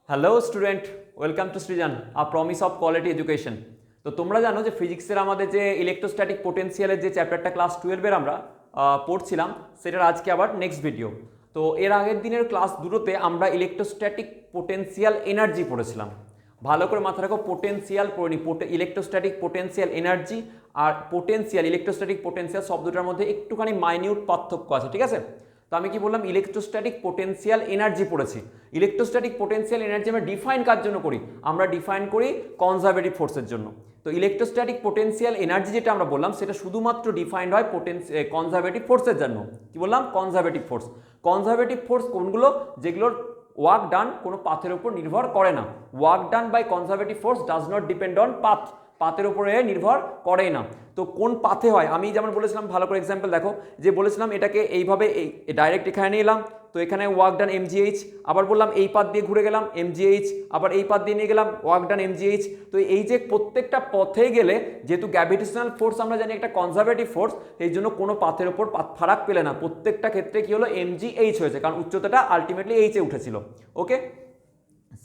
Hello student, welcome to Srijan a promise of quality education. তো তোমরা জানো যে ফিজিক্সের আমাদের যে ইলেকট্রোস্ট্যাটিক পোটেনশিয়ালের যে চ্যাপ্টারটা ক্লাস 12-এর আমরা পড়ছিলাম, সেটার আজকে আবার নেক্সট ভিডিও। তো এর আগের দিনের ক্লাস দুটোতে আমরা ইলেকট্রোস্ট্যাটিক পোটেনশিয়াল এনার্জি পড়েছিলাম। ভালো করে মাথা রাখো, পোটেনশিয়াল পড়িনি, ইলেকট্রোস্ট্যাটিক পোটেনশিয়াল এনার্জি আর পোটেনশিয়াল ইলেকট্রোস্ট্যাটিক পোটেনশিয়াল শব্দটার মধ্যে একটুখানি মাইনিউট পার্থক্য আছে, ঠিক আছে? তো আমি কি বললাম, ইলেকট্রোস্ট্যাটিক পোটেনশিয়াল এনার্জি পড়েছি। ইলেকট্রোস্ট্যাটিক পোটেনশিয়াল এনার্জি আমরা ডিফাইন কার জন্য করি? আমরা ডিফাইন করি কনজারভেটিভ ফোর্সের জন্য। তো ইলেকট্রোস্ট্যাটিক পোটেনশিয়াল এনার্জি যেটা আমরা বললাম, সেটা শুধুমাত্র ডিফাইন্ড হয় কনজারভেটিভ ফোর্সের জন্য। কি বললাম? Conservative force. কনজারভেটিভ ফোর্স কোনগুলো? যেগুলোর ওয়ার্ক ডান কোনো পাথের উপর নির্ভর করে না। Work done by conservative force does not depend on path, পাথের উপরে নির্ভর করে না। তো কোন পাথে হয়? আমি যেমন বলেছিলাম, ভালো করে এক্সাম্পল দেখো, যে বলেছিলাম এটাকে এইভাবে ডাইরেক্ট এখানে নিয়ে এলাম, তো এখানে ওয়ার্ক ডান এমজিএইচ, আবার বললাম এই পাথ দিয়ে ঘুরে গেলাম এমজিএইচ, আবার এই পাথ দিয়ে নিয়ে গেলাম ওয়ার্ক ডান এমজিএইচ। তো এই যে প্রত্যেকটা পথে গেলে, যেহেতু গ্র্যাভিটেশনাল ফোর্স আমরা জানি একটা কনজারভেটিভ ফোর্স, এই জন্য কোনো পাথের ওপর ফারাক পেলে না, প্রত্যেকটা ক্ষেত্রে কি হলো? এমজিএইচ হয়েছে, কারণ উচ্চতাটা আলটিমেটলি এইচে উঠেছিল। ওকে,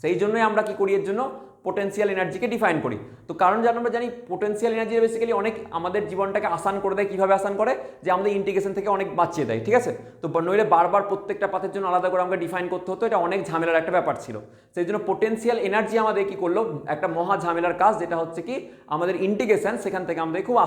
সেই জন্যই আমরা কি করি? এর জন্য পোটেনশিয়াল এনার্জিকে ডিফাইন করি। তো কারণ আমরা জানি পোটেনশিয়াল এনার্জি বেসিক্যালি অনেক আমাদের জীবনটাকে আসান করে দেয়। কীভাবে আসান করে? যে আমাদের ইন্টিগ্রেশন থেকে অনেক বাঁচিয়ে দেয়, ঠিক আছে? তো নইলে বারবার প্রত্যেকটা পাথের জন্য আলাদা করে আমাকে ডিফাইন করতে হতো, এটা অনেক ঝামেলার একটা ব্যাপার ছিল। সেই জন্য পোটেনশিয়াল এনার্জি আমাদের কি করলো? একটা মহা ঝামেলার কাজ, যেটা হচ্ছে কি আমাদের ইন্টিগ্রেশন, সেখান থেকে আমাদের খুব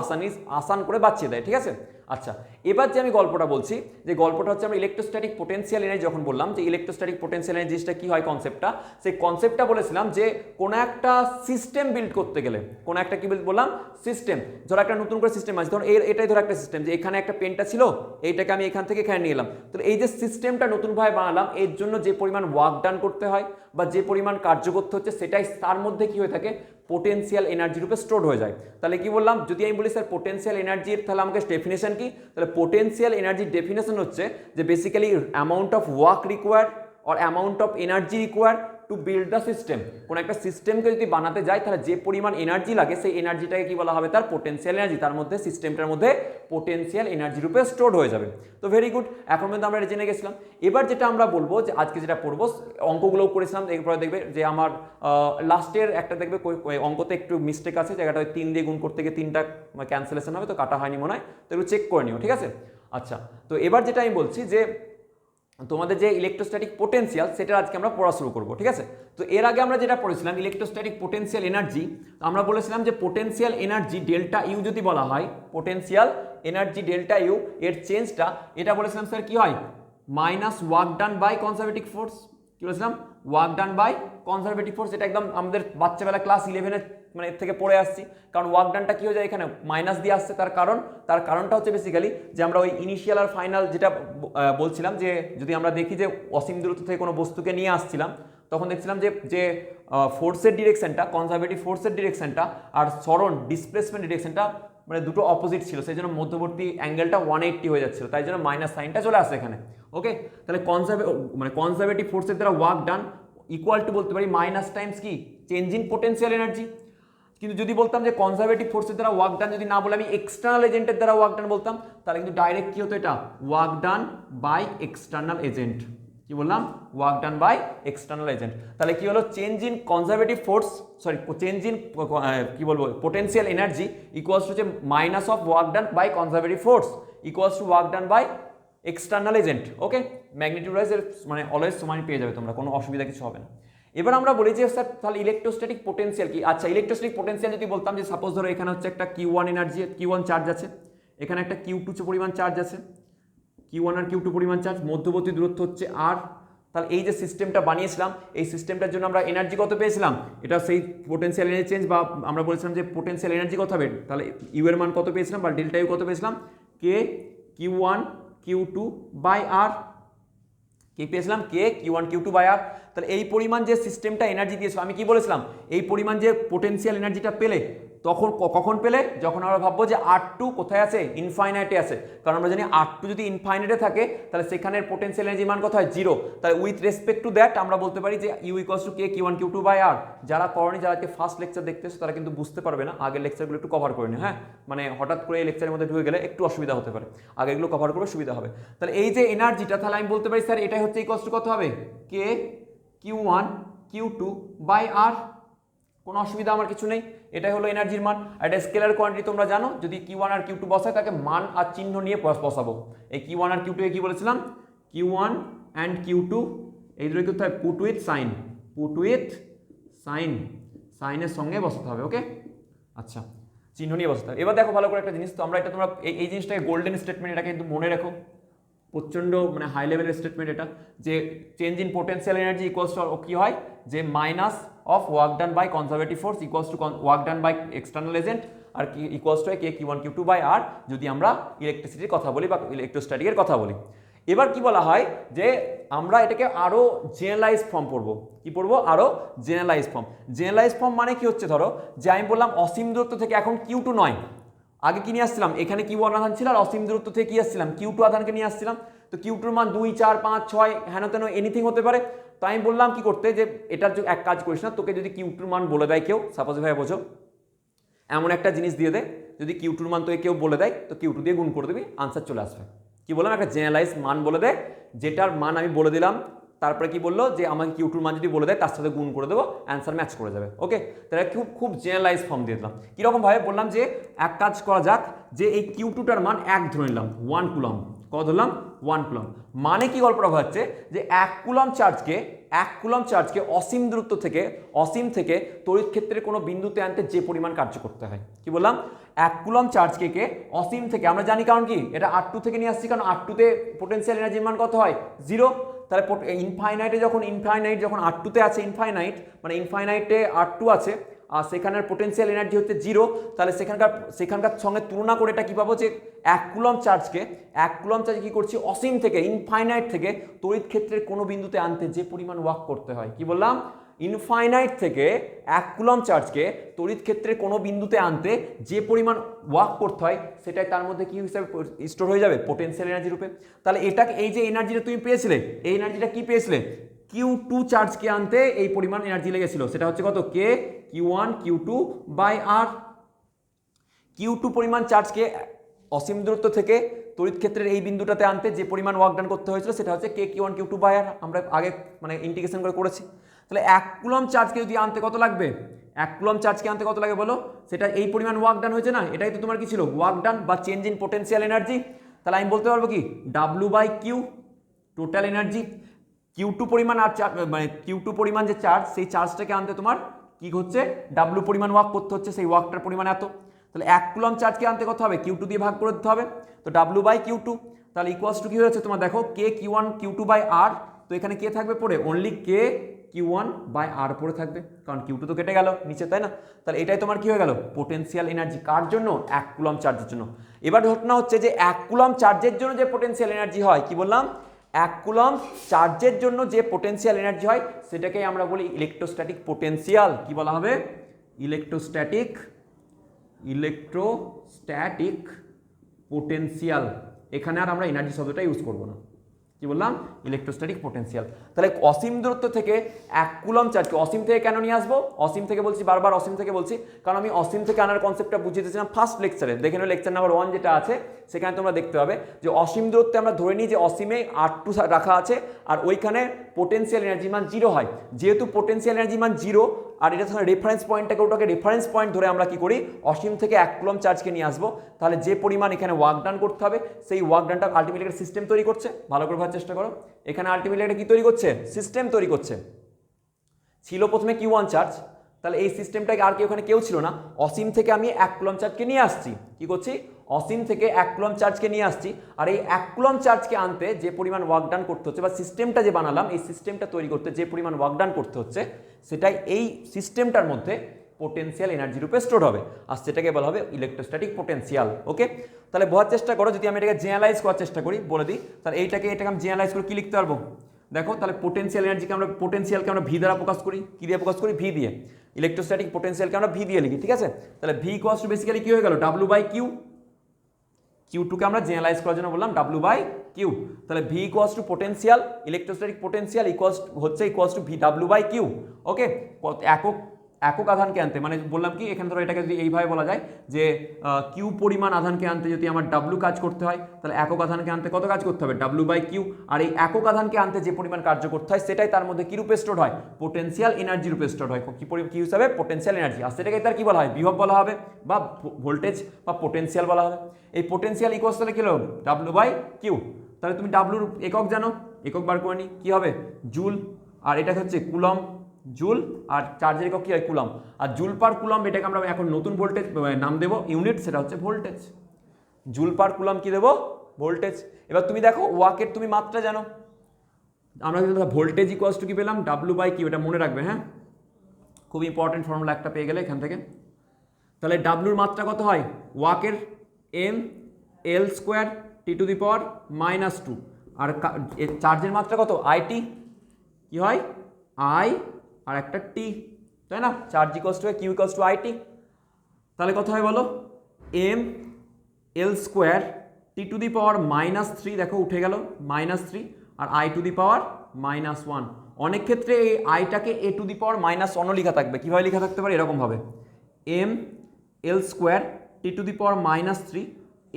আসান করে বাঁচিয়ে দেয়, ঠিক আছে? আচ্ছা, এবার যে আমি গল্পটা বলছি, যে গল্পটা হচ্ছে আমরা ইলেকট্রোস্ট্যাটিক পোটেনশিয়াল এনার্জি যখন বললাম, যে ইলেকট্রোস্ট্যাটিক পোটেনশিয়াল এনার্জিটা কি হয় কনসেপ্টটা, সেই কনসেপ্টটা বলেছিলাম যে কোনো একটা সিস্টেম বিল্ড করতে গেলে, কোনো একটা কি বললাম? সিস্টেম। ধরো একটা নতুন করে সিস্টেম আছে, ধরো এটাই ধরো একটা সিস্টেম, যে এখানে একটা পেনটা ছিল, এইটাকে আমি এখান থেকে এখানে নিয়ে এলাম। তো এই যে সিস্টেমটা নতুনভাবে বানালাম, এর জন্য যে পরিমাণ ওয়ার্ক ডান করতে হয় বা যে পরিমাণ কার্য করতে হচ্ছে, সেটাই তার মধ্যে কি হয়ে থাকে? পোটেনশিয়াল এনার্জি রূপে স্টোর হয়ে যায়। তাহলে কি বললাম? যদি আমি বলি স্যার পোটেনশিয়াল এনার্জির, তাহলে আমাকে ডেফিনেশন কি? তাহলে পোটেনশিয়াল এনার্জির ডেফিনেশন হচ্ছে যে basically amount of work required or amount of energy required to build the system. কোনো একটা সিস্টেমকে যদি বানাতে যায়, তাহলে যে পরিমাণ এনার্জি লাগে, সেই এনার্জিটাকে কি বলা হবে? তার পোটেনশিয়াল এনার্জি। তার মধ্যে সিস্টেমটার মধ্যে পোটেনশিয়াল এনার্জি রূপে স্টোর হয়ে যাবে। তো ভেরি গুড, এখন পর্যন্ত আমরা এটা জেনে গেছিলাম। এবার যেটা আমরা বলবো, যে আজকে যেটা পড়বো, অঙ্কগুলোও করেছিলাম, এরপরে দেখবে যে আমার লাস্টের একটা দেখবে অঙ্কতে একটু মিস্টেক আছে, জায়গাটা 3 দিয়ে গুণ করতে গিয়ে 3টা ক্যান্সেলেশন হবে, তো কাটা হয়নি মনে হয়, তো একটু চেক করে নিও, ঠিক আছে? আচ্ছা, তো এবার যেটা আমি বলছি, যে তোমাদের যে ইলেকট্রোস্ট্যাটিক পোটেনশিয়াল, সেটা আজকে আমরা পড়া শুরু করবো, ঠিক আছে? তো এর আগে আমরা যেটা পড়েছিলাম ইলেকট্রোস্ট্যাটিক পোটেনশিয়াল এনার্জি, আমরা বলেছিলাম যে পোটেনশিয়াল এনার্জি ডেল্টা ইউ যদি বলা হয়, পোটেনশিয়াল এনার্জি ডেল্টা ইউ এর চেঞ্জটা, এটা বলেছিলাম স্যার কি হয়? Minus work done by conservative force. কি বলেছিলাম? Work done by conservative force. এটা একদম আমাদের বাচ্চাবেলা ক্লাস 11-এর মানে এর থেকে পড়ে আসছি। কারণ ওয়ার্ক ডানটা কি হয়ে যায়? এখানে মাইনাস দিয়ে আসছে। তার কারণটা হচ্ছে বেসিক্যালি যে আমরা ওই ইনিশিয়াল আর ফাইনাল যেটা বলছিলাম, যে যদি আমরা দেখি যে অসীম দূরত্ব থেকে কোনো বস্তুকে নিয়ে আসছিলাম, তখন দেখছিলাম যে ফোর্সের ডিরেকশনটা, কনজারভেটিভ ফোর্সের ডিরেকশনটা আর সরণ ডিসপ্লেসমেন্ট ডিরেকশনটা মানে দুটো অপোজিট ছিল, সেই জন্য মধ্যবর্তী অ্যাঙ্গেলটা 180 হয়ে যাচ্ছিল, তাই জন্য মাইনাস সাইনটা চলে আসে এখানে। ওকে, তাহলে কনজারভেটিভ ফোর্সের দ্বারা ওয়ার্ক ডান ইকুয়াল টু বলতে পারি মাইনাস টাইমস কি? Change in potential energy. কিন্তু যদি বলতাম যে কনজারভেটিভ ফোর্সের দ্বারা ওয়ার্ক ডান যদি না বলে আমি এক্সটার্নাল এজেন্টের দ্বারা ওয়ার্ক ডান বলতাম, তাহলে কিন্তু ডাইরেক্ট কি হতো? এটা work done by external agent. কি বললাম? Work done by external agent. তাহলে কি হলো? Change in conservative force, sorry change in কি বলবো, potential energy equals to minus of work done by conservative force equals to work done by external agent. Okay, magnitude wise মানে always সমান পেয়ে যাবে তোমরা, কোনো অসুবিধা কিছু হবে না। এবার আমরা বলি যে স্যার তাহলে ইলেকট্রোস্ট্যাটিক পোটেনশিয়াল কি? আচ্ছা, ইলেকট্রোস্ট্যাটিক পোটেনশিয়াল যদি বলতাম, যে সাপোজ ধরো এখানে হচ্ছে একটা Q1 এনার্জি, Q1 চার্জ আছে, এখানে একটা Q2 পরিমাণ চার্জ আছে, Q1 আর Q2 পরিমাণ চার্জ, মধ্যবর্তী দূরত্ব হচ্ছে R। তাহলে এই যে সিস্টেমটা বানিয়েছিলাম, এই সিস্টেমটার জন্য আমরা এনার্জি কত পেয়েছিলাম? এটা সেই পোটেনশিয়াল এনার্জি চেঞ্জ, বা আমরা বলেছিলাম যে পোটেনশিয়াল এনার্জি কত হবে, তাহলে ইউ এর মান কত পেয়েছিলাম, বা ডেল্টা ইউ কত পেয়েছিলাম? কে Q1 Q2 বাই R। কি পেয়েছিলাম? কে Q1 Q2 বাই R। তাহলে এই পরিমাণ যে সিস্টেমটা এনার্জি দিয়েছিল, আমি কি বলেছিলাম? এই পরিমাণ যে পোটেনশিয়াল এনার্জিটা পেলে, তখন কখন পেলে? যখন আমরা ভাববো যে R2 কোথায় আছে? ইনফাইনাইটে আছে। কারণ আমরা জানি R2 যদি ইনফাইনাইটে থাকে, তাহলে সেখানের পোটেনশিয়াল এনার্জি মান কত হয়? 0। তাহলে উইথ রেসপেক্ট টু দ্যাট আমরা বলতে পারি যে U equals to K Q1 Q2 by R। যারা করনি, যারা ফার্স্ট লেকচার দেখতেছো, তারা কিন্তু বুঝতে পারবে না, আগের লেকচারগুলো একটু কভার করে নিও। হ্যাঁ, মানে হঠাৎ করে এই লেকচারের মধ্যে ঢুকে গেলে একটু অসুবিধা হতে পারে, আগে এগুলো কভার করবে, সুবিধা হবে। তাহলে এই যে এনার্জিটা, তাহলে আমি বলতে পারি স্যার এটা হচ্ছে ইকুয়ালস টু কত হবে? কে Q1 Q2 বাই আর, কোনো অসুবিধা আমার কিছু নেই, এটাই হলো এনার্জির মান। আর এটা স্কেলার কোয়ান্টিটি তোমরা জানো, যদি Q1 আর Q2 বসায় তাকে মান আর চিহ্ন নিয়ে বসাবো। এই Q1 আর Q2 কি বলেছিলাম, Q1 অ্যান্ড Q2 এই দুটো করতে হয় put with sign, put with sign, সাইনের সঙ্গে বসাতে হবে। ওকে, আচ্ছা, চিহ্ন নিয়ে বসাতে হবে। এবার দেখো ভালো করে একটা জিনিস, তো আমরা এটা তোমরা এই জিনিসটাকে গোল্ডেন স্টেটমেন্ট, এটাকে কিন্তু মনে রাখো, প্রচণ্ড মানে হাই লেভেলের স্টেটমেন্ট এটা, যে change in potential energy equals to কি হয়, যে minus of work done by conservative force equals to work done by external agent, আর কি equals to K Q1 Q2 by r, যদি আমরা ইলেকট্রিসিটির কথা বলি বা ইলেকট্রোস্ট্যাটিকের কথা বলি। এবার কি বলা হয়, যে আমরা এটাকে আরও জেনারেলাইজ ফর্ম পড়বো। কি পড়বো? আরও জেনারেলাইজ ফর্ম। জেনারেলাইজ ফর্ম মানে কি হচ্ছে, ধরো যে আমি বললাম অসীম দূরত্ব থেকে এখন Q2 নয়, আগে কি নিয়ে আসছিলাম, এখানে Q1 আধান ছিল, আর অসীম দূরত্ব থেকে কি আসছিলাম, Q2 আধানকে নিয়ে আসছিলাম। তো Q2 মান 2, 4, 5, 6 হেন তেন এনিথিং হতে পারে। তো আমি বললাম কি করতে, যে এটার এক কাজ করিস না, তোকে যদি Q2 মান বলে দেয় কেউ, সাপোজ ভাই বোঝো এমন একটা জিনিস দিয়ে দেয়, যদি Q2 মান তোকে কেউ বলে দেয়, তো Q2 দিয়ে গুণ করে দিবি, আনসার চলে আসবে। কি বললাম, একটা জেনারেলাইজ মান বলে দেয়, যেটার মান আমি বলে দিলাম, তারপরে কি বললো, যে আমাকে Q2 মান যদি বলে দেয় তার সাথে গুণ করে দেবো, অ্যান্সার ম্যাচ করে যাবে। ওকে, তাহলে খুব জেনারেলাইজ ফর্ম দিয়ে দিলাম। কীরকম ভাবে বললাম, যে এক কাজ করা যাক, যে এই Q2টার মান 1 ধরে নিলাম, 1 কুলম্ব। কত ধরলাম? 1 কুলম্ব। মানে কি গল্পটা হচ্ছে, যে 1 কুলম্ব চার্জকে অসীম দূরত্ব থেকে তড়িৎ ক্ষেত্রের কোনো বিন্দুতে আনতে যে পরিমাণ কার্য করতে হয়। কি বললাম? 1 কুলম্ব চার্জকে অসীম থেকে, আমরা জানি কারণ কি, এটা R2 থেকে নিয়ে আসছি, কারণ R2 তে পোটেনশিয়াল এনার্জির মান কত হয়? 0। তাহলে ইনফাইনাইটে যখন যখন R2 তে আছে, মানে ইনফাইনাইটে R2 আছে, আর সেখানের পোটেনশিয়াল এনার্জি হচ্ছে 0, তাহলে সেখানকার সঙ্গে তুলনা করে এটা কি পাবো, যে 1 কুলম্ব চার্জকে কি করছি, অসীম থেকে ইনফাইনাইট থেকে তড়িৎ ক্ষেত্রের কোনো বিন্দুতে আনতে যে পরিমাণ ওয়ার্ক করতে হয়। কি বললাম? ইনফাইনাইট থেকে 1 কুলম্ব চার্জকে তড়িৎ ক্ষেত্রের কোনো বিন্দুতে আনতে যে পরিমাণ ওয়ার্ক করতে হয়, সেটাই তার মধ্যে কি হিসাবে স্টোর হয়ে যাবে, পোটেনশিয়াল এনার্জি রূপে। তাহলে এটাকে, এই যে এনার্জিটা তুমি পেয়েছিলে, এই এনার্জিটা কি পেয়েছিলে, Q2 চার্জকে আনতে এই পরিমাণ এনার্জি লেগেছিল, সেটা হচ্ছে কত, K Q1 Q2 by R. Q2 পরিমাণ চার্জকে অসীম দূরত্ব থেকে তড়িৎ ক্ষেত্রের এই বিন্দুটাতে আনতে যে পরিমাণ ওয়ার্ক ডান করতে হয়েছিল, সেটা হচ্ছে K Q1 Q2 বাই আর। আমরা আগে মানে ইন্টিগ্রেশন করে করেছি। তাহলে 1 কুলম্ব চার্জকে যদি আনতে কত লাগবে, 1 কুলম্ব চার্জকে আনতে কত লাগে বলো, সেটা এই পরিমাণ ওয়ার্ক ডান হয়েছে না, এটাই তো তোমার কি ছিল, ওয়ার্ক ডান বা চেঞ্জ ইন পোটেনশিয়াল এনার্জি। তাহলে আমি বলতে পারবো কি, W by Q, total energy. Q2 পরিমাণ আর মানে Q2 পরিমাণ যে চার্জ, সেই চার্জটাকে আনতে তোমার কি হচ্ছে, W পরিমাণ ওয়ার্ক করতে হচ্ছে, সেই ওয়ার্কটার পরিমাণ এত। তাহলে 1 কুলম্ব চার্জকে আনতে কত হবে, Q2 দিয়ে ভাগ করে দিতে হবে, তো W বাই Q2। তাহলে ইকুয়ালস টু কি হয়েছে তোমার, দেখো K Q1 Q2 বাই আর, তো এখানে কে থাকবে পড়ে, অনলি K Q1 বাই আর পড়ে থাকবে, কারণ Q2 তো কেটে গেল নিচে, তাই না? তাহলে এটাই তোমার কি হয়ে গেল, পোটেনশিয়াল এনার্জি। কার জন্য? 1 কুলম্ব চার্জের জন্য। এবার ঘটনা হচ্ছে, যে 1 কুলম্ব চার্জের জন্য যে পোটেনশিয়াল এনার্জি হয়, কি বললাম, 1 কুলম্ব চার্জের জন্য যে পোটেনশিয়াল এনার্জি হয়, সেটাকেই আমরা বলি ইলেকট্রোস্ট্যাটিক পোটেনশিয়াল। কি বলা হবে? Electrostatic potential. এখানে আর আমরা এনার্জি শব্দটা ইউজ করব না। কি বললাম? Electrostatic potential. তাহলে অসীম দূরত্ব থেকে 1 কুলম্ব চার্জকে, অসীম থেকে কেন নিয়ে আসবো, অসীম থেকে বলছি, বারবার অসীম থেকে বলছি, কারণ আমি অসীম থেকে আনার কনসেপ্টটা বুঝিয়ে দিয়েছিলাম ফার্স্ট লেকচারে। দেখে নাও লেকচার নাম্বার 1 যেটা আছে, সেখানে তোমরা দেখতে পাবে যে অসীম দূরত্বে আমরা ধরে নিই যে অসীমে R2 রাখা আছে, আর ওইখানে পোটেনশিয়াল এনার্জি মান 0 হয়। যেহেতু পোটেনশিয়াল এনার্জি মান 0, আর এটা ধরে রেফারেন্স পয়েন্টটাকে, ওটাকে রেফারেন্স পয়েন্ট ধরে আমরা কি করি, অসীম থেকে 1 কুলম্ব চার্জকে নিয়ে আসবো। তাহলে যে পরিমাণ এখানে ওয়ার্ক ডান করতে হবে, সেই ওয়ার্ক ডানটা আলটিমেটলি একটা সিস্টেম তৈরি করছে। ভালো করে বোঝার চেষ্টা করো, এখানে আলটিমেটলি একটা কি তৈরি করছে, সিস্টেম তৈরি করছে। ছিল প্রথমে Q1 চার্জ, তাহলে এই সিস্টেমটাকে আর কি, ওখানে কেউ ছিল না, অসীম থেকে আমি 1 কুলম্ব চার্জকে নিয়ে আসছি। কি করছি? অসীম থেকে 1 কুলম্ব চার্জকে নিয়ে আসছি, আর এই 1 কুলম্ব চার্জকে আনতে যে পরিমাণ ওয়ার্ক ডান করতে হচ্ছে, বা সিস্টেমটা যে বানালাম, এই সিস্টেমটা তৈরি করতে যে পরিমাণ ওয়ার্ক ডান করতে হচ্ছে, সেটাই এই সিস্টেমটার মধ্যে পোটেনশিয়াল এনার্জি রূপে স্টোর হবে, আর সেটাকে বলা হবে ইলেকট্রোস্ট্যাটিক পোটেনশিয়াল। ওকে, তাহলে বোঝার চেষ্টা করো, যদি আমি এটাকে জেনারেলাইজ করার চেষ্টা করি, বলে দিই, তাহলে এটাকে আমি জেনারেলাইজ করে কি লিখতে পারবো, দেখো। তাহলে পোটেনশিয়ালকে আমরা ভি দ্বারা প্রকাশ করি। কি দিয়ে প্রকাশ করি? ভি দিয়ে। ইলেকট্রোস্ট্যাটিক পোটেনশিয়ালকে আমরা ভি দিয়ে লিখি, ঠিক আছে? তাহলে ভি ইকুয়ালস টু বেসিক্যালি কি হয়ে গেল, W বাই কিউ। Q2কে আমরা জেনারেলাইজ করার জন্য বললাম W বাই কিউ। তাহলে V equals to potential, electrostatic potential equals to V W by Q. Okay, একক একক আধানকে আনতে, মানে বললাম কি এখানে ধরো এটাকে যদি এইভাবে বলা যায় যে কিউ পরিমাণ আধানকে আনতে যদি আমার ডাব্লু কাজ করতে হয়, তাহলে একক আধানকে আনতে কত কাজ করতে হবে, ডাব্লু বাই কিউ। আর এই একক আধানকে আনতে যে পরিমাণ কার্য করতে হয় সেটাই তার মধ্যে কি রূপে স্টোর হয়, পোটেনশিয়াল এনার্জি রূপে স্টোর হয়। কি হিসাবে, পোটেনশিয়াল এনার্জি। আর সেটাকে তার কি বলা হয়, বিভব বলা হবে বা ভোল্টেজ বা পোটেনশিয়াল বলা হবে। এই পোটেনশিয়াল ইকুয়ালস তাহলে কি হলো, ডাব্লু বাই কিউ। তাহলে তুমি ডাব্লুর একক জানো, একক বার করে নি, কি হবে, জুল। আর এটা হচ্ছে কুলম, জুল। আর চার্জের একক কি হয়, কুলম। আর জুল পার কুলম এটাকে আমরা এখন নতুন ভোল্টেজ নাম দেবো ইউনিট, সেটা হচ্ছে ভোল্টেজ। জুল পার কুলম কি দেবো, ভোল্টেজ। এবার তুমি দেখো ওয়াকের তুমি মাত্রা জানো, আমরা কিন্তু ভোল্টেজ ইকুয়ালস টু কি পেলাম, ডাব্লু বাই কিউ। এটা মনে রাখবে, হ্যাঁ, খুব ইম্পর্টেন্ট ফর্মুলা একটা পেয়ে গেলে এখান থেকে। তাহলে ডাব্লুর মাত্রা কত হয়, ওয়াকের M L square T to the power -2। আর চার্জের মাত্রা কত, আইটি, কি হয় আই আর একটা টি, তাই না, charge equals to Q equals to I T. তাহলে কত হয় বলো, M L square T to the power -3, দেখো উঠে গেল -3, আর আই টু দি পাওয়ার -1। অনেক ক্ষেত্রে এই আইটাকে এ টু দি পাওয়ার -1ও লেখা থাকবে। কীভাবে লেখা থাকতে পারে, এরকমভাবে M L square T to the power -3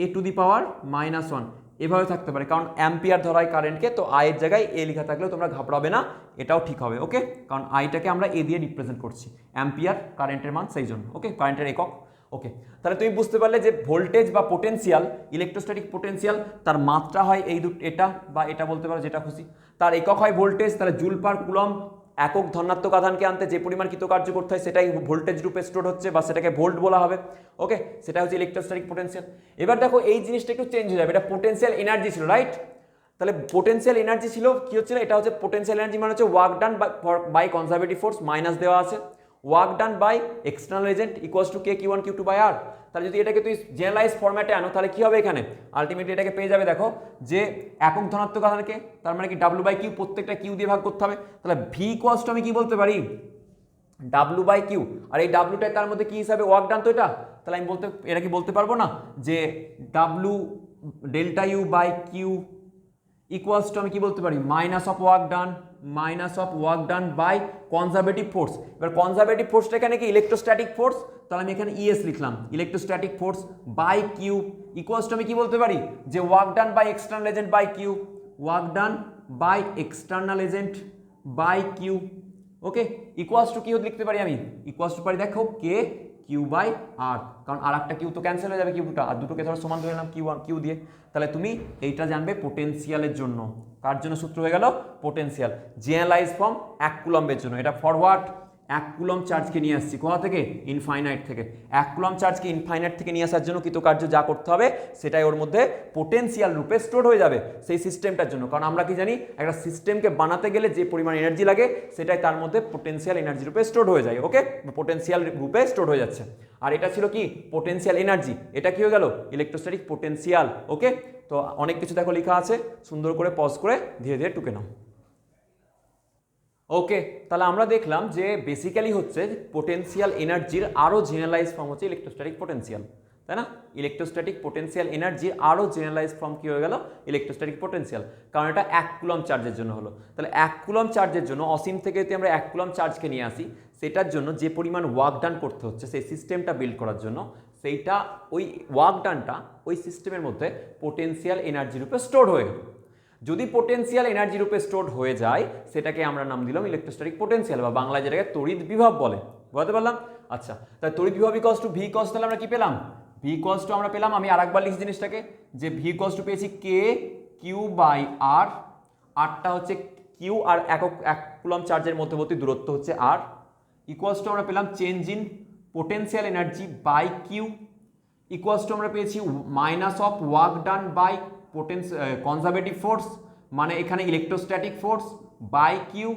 A to the power -1, এভাবে থাকতে পারে। কারণ অ্যাম্পিয়ার ধরায় কারেন্টকে, তো আয়ের জায়গায় এ লেখা থাকলেও তোমরা ঘাবড়াবে না, এটাও ঠিক হবে। ওকে, কারণ আইটাকে আমরা এ দিয়ে রিপ্রেজেন্ট করছি, অ্যাম্পিয়ার কারেন্টের মান, সেই জন্য। ওকে, কারেন্টের একক। ওকে, তাহলে তুমি বুঝতে পারলে যে ভোল্টেজ বা পোটেনশিয়াল, ইলেকট্রোস্ট্যাটিক পোটেনশিয়াল, তার মাত্রা হয় এই এটা বা এটা বলতে পারো যেটা খুশি। তার একক হয় ভোল্টেজ, তাহলে জুল পার কুলম। একক ধনাত্মক আধানকে আনতে যে পরিমাণ কৃতকার্য করতে হয় সেটাই ভোল্টেজ রূপে স্টোর হচ্ছে, বা সেটাকে ভোল্ট বলা হবে। ওকে, সেটা হচ্ছে ইলেকট্রোস্ট্যাটিক পোটেনশিয়াল। এবার দেখো এই জিনিসটা একটু চেঞ্জ হয়ে যাবে, এটা পোটেনশিয়াল এনার্জি ছিল, রাইট। তাহলে পোটেনশিয়াল এনার্জি ছিল, কি হচ্ছিল, এটা হচ্ছে পোটেনশিয়াল এনার্জি মানে হচ্ছে work done by conservative force, minus দেওয়া আছে, work done by external agent equals to K Q one Q two by r. তাহলে যদি এটাকে তুই জেনারেলাইজ ফরম্যাটে আনো, তাহলে কি হবে এখানে, আলটিমেটলি এটাকে পেয়ে যাবে, দেখো যে একক ধনাত্মক আধানকে, তার মানে কি ডাব্লু বাই কিউ, প্রত্যেকটা কিউ দিয়ে ভাগ করতে হবে। তাহলে ভি ইকুয়ালস টু আমি কি বলতে পারি, ডাব্লু বাই কিউ। আর এই ডাব্লুটাই তার মধ্যে কি হিসাবে, ওয়ার্ক ডান, তো এটা তাহলে আমি এটা কি বলতে পারবো না যে W delta U by Q equals to আমি কি বলতে পারি, minus of work done by conservative force. এবার কনজারভেটিভ ফোর্সটা এখানে কি, ইলেকট্রোস্ট্যাটিক ফোর্স, তাহলে আমি এখানে ইএস লিখলাম, electrostatic force by Q equals to আমি কি বলতে পারি, যে work done by external agent by Q, work done by external agent by Q. Okay, equals to কি লিখতে পারি আমি, ইকুয়ালস টু পারি দেখো কে কিউ বাই আর, কারণ আর একটা কিউ তো ক্যান্সেল হয়ে যাবে, কিউটা আর দুটোকে ধরো সমান ধরে নিলাম কিউ দিয়ে। তাহলে তুমি এইটা জানবে পোটেনশিয়ালের জন্য, কার জন্য সূত্র হয়ে গেল, পোটেনশিয়াল, জেনারেলাইজ ফ্রম 1 কুলম্বের জন্য। এটা ফরওয়ার্ড 1 কুলম্ব চার্জকে নিয়ে আসছি কোথা থেকে, ইনফাইনাইট থেকে। 1 কুলম্ব চার্জকে ইনফাইনাইট থেকে নিয়ে আসার জন্য কৃতকার্য যা করতে হবে সেটাই ওর মধ্যে পোটেনশিয়াল রূপে স্টোর হয়ে যাবে সেই সিস্টেমটার জন্য। কারণ আমরা কি জানি, একটা সিস্টেমকে বানাতে গেলে যে পরিমাণ এনার্জি লাগে সেটাই তার মধ্যে পোটেনশিয়াল এনার্জি রূপে স্টোর হয়ে যায়। ওকে, পোটেনশিয়াল রূপে স্টোর হয়ে যাচ্ছে। আর এটা ছিল কি, পোটেনশিয়াল এনার্জি, এটা কি হয়ে গেল, ইলেকট্রোস্ট্যাটিক পোটেনশিয়াল। ওকে, তো অনেক কিছু দেখো লেখা আছে, সুন্দর করে পজ করে ধীরে ধীরে টুকে নাও। ওকে, তাহলে আমরা দেখলাম যে বেসিক্যালি হচ্ছে পোটেনশিয়াল এনার্জির আরও জেনারেলাইজ ফর্ম হচ্ছে ইলেকট্রোস্ট্যাটিক পোটেনশিয়াল, তাই না। ইলেকট্রোস্ট্যাটিক পোটেনশিয়াল এনার্জির আরও জেনারেলাইজ ফর্ম কি হয়ে গেল, ইলেকট্রোস্ট্যাটিক পোটেনশিয়াল, কারণ এটা 1 কুলম্ব চার্জের জন্য হলো। তাহলে 1 কুলম্ব চার্জের জন্য অসীম থেকে যদি আমরা 1 কুলম্ব চার্জকে নিয়ে আসি, সেটার জন্য যে পরিমাণ ওয়ার্ক ডান করতে হচ্ছে সেই সিস্টেমটা বিল্ড করার জন্য, সেইটা ওই ওয়ার্ক ডানটা ওই সিস্টেমের মধ্যে পোটেনশিয়াল এনার্জি রূপে স্টোর হয়ে গেল। যদি পোটেনশিয়াল এনার্জি রূপে স্টোর হয়ে যায় সেটাকে আমরা নাম দিলাম ইলেকট্রোস্ট্যাটিক পোটেনশিয়াল, বা বাংলায় যেটাকে তড়িৎ বিভব বলে, বুঝতে পারলাম। আচ্ছা, তাই তড়িৎ বিভব ইকুয়ালস টু ভি ইকুয়ালস, তাহলে আমরা কি পেলাম, ভি ইকুয়ালস টু আমরা পেলাম, আমি আরেকবার লিখি জিনিসটাকে, যে ভি ইকুয়ালস টু পেয়েছি কে কিউ বাই আর, আরটা হচ্ছে কিউ আর একক 1 কুলম্ব চার্জের মধ্যবর্তী দূরত্ব হচ্ছে আর, ইকুয়ালস টু আমরা পেলাম change in potential energy by Q, equals to আমরা পেয়েছি minus of work done by conservative force, মানে এখানে electrostatic force by Q,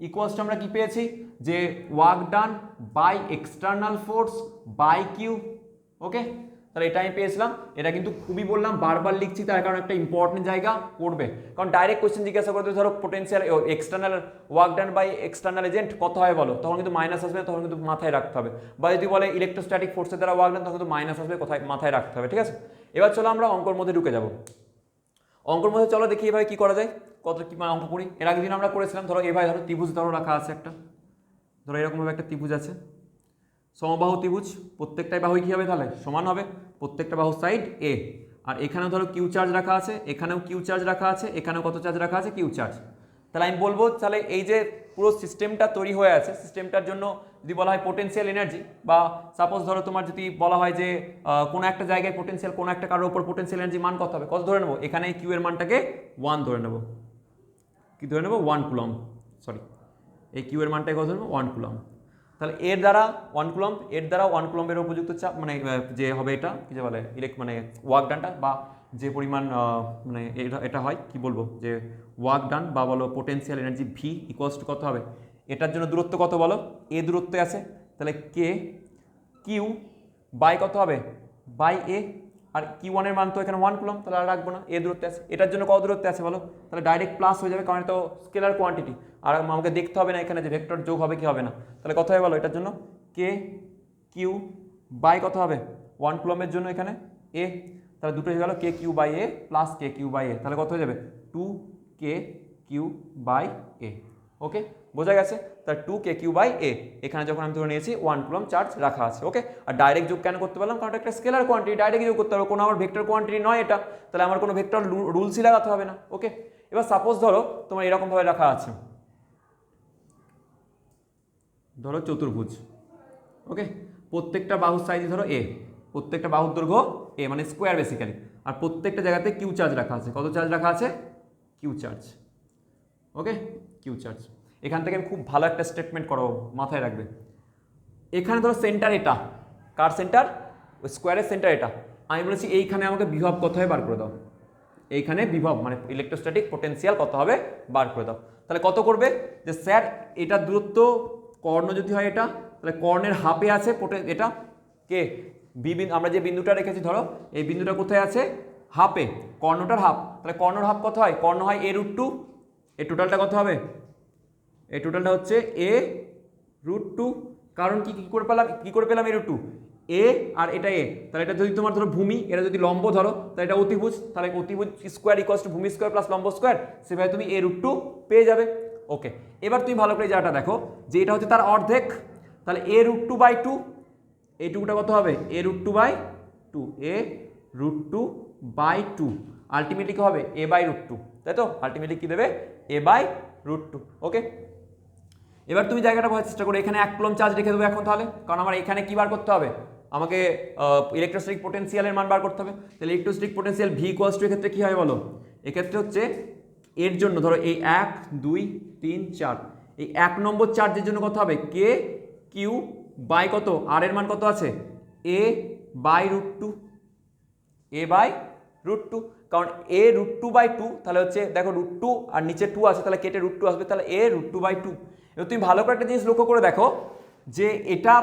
equals to আমরা কি পেয়েছি, যে work done by external force by Q. Okay, তাহলে এটা আমি পেয়েছিলাম। এটা কিন্তু খুবই বললাম বারবার লিখছি, তার কারণ একটা ইম্পর্টেন্ট জায়গা করবে, কারণ ডাইরেক্ট কোয়েশ্চেন জিজ্ঞাসা করতে ধরো potential external work done by external agent কত হয় বলো, তখন কিন্তু মাইনাস আসবে, তখন কিন্তু মাথায় রাখতে হবে। বা যদি বলে ইলেকট্রোস্ট্যাটিক ফোর্সের দ্বারা ওয়ার্ক ডান, তখন কিন্তু মাইনাস আসবে, কোথায় মাথায় রাখতে হবে। ঠিক আছে, এবার চলো আমরা অঙ্কর মধ্যে ঢুকে যাব। অঙ্কর মধ্যে চলো দেখি এভাবে কি করা যায়, কত কি অঙ্ক করি। এর আগের দিন আমরা করেছিলাম, ধরো এভাবে ধরো ত্রিভুজ ধরো রাখা আছে একটা, ধরো এরকমভাবে একটা ত্রিভুজ আছে, সমবাহু ত্রিভুজ, প্রত্যেকটাই বাহুই কী হবে তাহলে সমান হবে, প্রত্যেকটা বাহুর সাইড এ। আর এখানেও ধরো কিউ চার্জ রাখা আছে, এখানেও কিউ চার্জ রাখা আছে, এখানেও কত চার্জ রাখা আছে, কিউ চার্জ। তাহলে আমি বলবো তাহলে এই যে পুরো সিস্টেমটা তৈরি হয়ে আছে, সিস্টেমটার জন্য যদি বলা হয় পোটেনশিয়াল এনার্জি, বা সাপোজ ধরো তোমার যদি বলা হয় যে কোনো একটা জায়গায় পোটেনশিয়াল, কোনো একটা কারোর উপর পোটেনশিয়াল এনার্জি মান কত হবে, কত ধরে নেবো, এখানে কিউ এর মানটাকে 1 ধরে নেবো, কি ধরে নেবো 1 কুলম্ব, সরি এই কিউ এর মানটাকে কত ধরে নেবো 1 কুলম্ব। তাহলে এর দ্বারা 1 কুলম্ব, এর দ্বারা 1 কুলম্বের উপযুক্ত চাপ মানে যে হবে এটা কি যে বলে মানে ওয়ার্ক ডানটা বা যে পরিমাণ মানে এটা হয় কি বলবো যে ওয়ার্ক ডান বা বলো potential energy V equals two কত হবে, এটার জন্য দূরত্ব কত বলো, এ দূরত্বে আছে, তাহলে কে কিউ বাই কত হবে বাই এ, আর কিউ ওয়ানের মান তো এখানে 1 কুলম্ব, তাহলে আর রাখবো না, এ দূরত্বে আছে, এটার জন্য কত দূরত্বে আছে বলো, তাহলে ডাইরেক্ট প্লাস হয়ে যাবে, কারণ এটা তো স্কেলার কোয়ান্টিটি, আর আমাকে দেখতে হবে না এখানে যে ভেক্টর যোগ হবে কি হবে না, তাহলে কত হবে বলো, এটার জন্য কে কিউ বাই কত হবে 1 কুলম্বের জন্য এখানে এ, তাহলে দুটো হয়ে গেল K Q by A plus K Q by A, তাহলে কত হয়ে যাবে 2 কে কিউ বাই এ। ওকে, বোঝা গেছে, তাহলে 2 কে কিউ বাই এ, এখানে যখন আমি ধরে নিয়েছি 1 কুলম্ব চার্জ রাখা আছে। ওকে, আর ডাইরেক্ট যোগ কেন করতে পারলাম, কারণ এটা একটা স্কেলার কোয়ান্টিটি, ডাইরেক্ট যোগ করতে পারবো, কোনো আমার ভেক্টর কোয়ান্টিটি নয় এটা, তাহলে আমার কোনো ভেক্টর রুলসই লাগাতে হবে না। ওকে, এবার সাপোজ ধরো তোমার এরকমভাবে রাখা আছে, ধরো চতুর্ভুজ। ওকে, প্রত্যেকটা বাহুর সাইজ ধরো এ, প্রত্যেকটা বাহুর দৈর্ঘ্য এ মানে স্কোয়ার বেসিক্যালি, আর প্রত্যেকটা জায়গাতে কিউ চার্জ রাখা আছে, কত চার্জ রাখা আছে, কিউ চার্জ। ওকে, কিউ চার্জ। এখান থেকে আমি খুব ভালো একটা স্টেটমেন্ট করো, মাথায় রাখবে, এখানে ধরো সেন্টার এটা, কার সেন্টার, ওই স্কোয়ারের সেন্টার এটা, আমি বলেছি এইখানে আমাকে বিভব কত হয় বার করে দাও, এইখানে বিভব মানে ইলেকট্রোস্ট্যাটিক পোটেনশিয়াল কত হবে বার করে দাও। তাহলে কত করবে যে স্যার এটার দূরত্ব কর্ণ যদি হয় এটা, তাহলে কর্ণের হাফে আছে এটা কে বি বিন্দু, আমরা যে বিন্দুটা রেখেছি ধরো এই বিন্দুটা কোথায় আছে, হাফে, কর্ণটার হাফ, তাহলে কর্ণর হাফ কত হয়, কর্ণ হয় a√2, এই টোটালটা কত হবে, এই টোটালটা হচ্ছে a√2, কারণ কি করে পেলাম a√2, এ আর এটা এ, তাহলে এটা যদি তোমার ধরো ভূমি, এটা যদি লম্ব ধরো তাহলে এটা অতিভুজ, তাহলে অতিভুজ স্কোয়ার ইকুয়ালস টু ভূমি স্কোয়ার প্লাস লম্ব স্কোয়ার, সেভাবে তুমি a√2 পেয়ে যাবে। ওকে, এবার তুমি ভালো করে জায়গাটা দেখো যে এটা হচ্ছে তার অর্ধেক, তাহলে a√2/2, এইটুকুটা কত হবে a√2/2, a√2/2, আলটিমেটলি কি হবে a/√2, তাই তো, আলটিমেটলি কি দেবে a/√2। ওকে, এবার তুমি জায়গাটা বোঝার চেষ্টা করো, এখানে 1 কুলম্ব চার্জ রেখে দেবো এখন তাহলে, কারণ আমার এখানে কি বার করতে হবে, আমাকে ইলেকট্রোস্ট্যাটিক পোটেনশিয়ালের মান বার করতে হবে, তাহলে electrostatic potential V equals two এক্ষেত্রে কী হয় বলো, এক্ষেত্রে হচ্ছে এর জন্য ধরো এই 1 2 3 4, এই 1 নম্বর চার্জের জন্য কত হবে কে কিউ বাই কত, আর এর মান কত আছে a/√2, a/√2, কারণ a√2/2, তাহলে হচ্ছে দেখো √2 আর নিচে 2 আছে, তাহলে কেটে √2 আসবে, তাহলে a√2/2। এবার তুমি ভালো করে একটা জিনিস লক্ষ্য করে দেখো যে এটা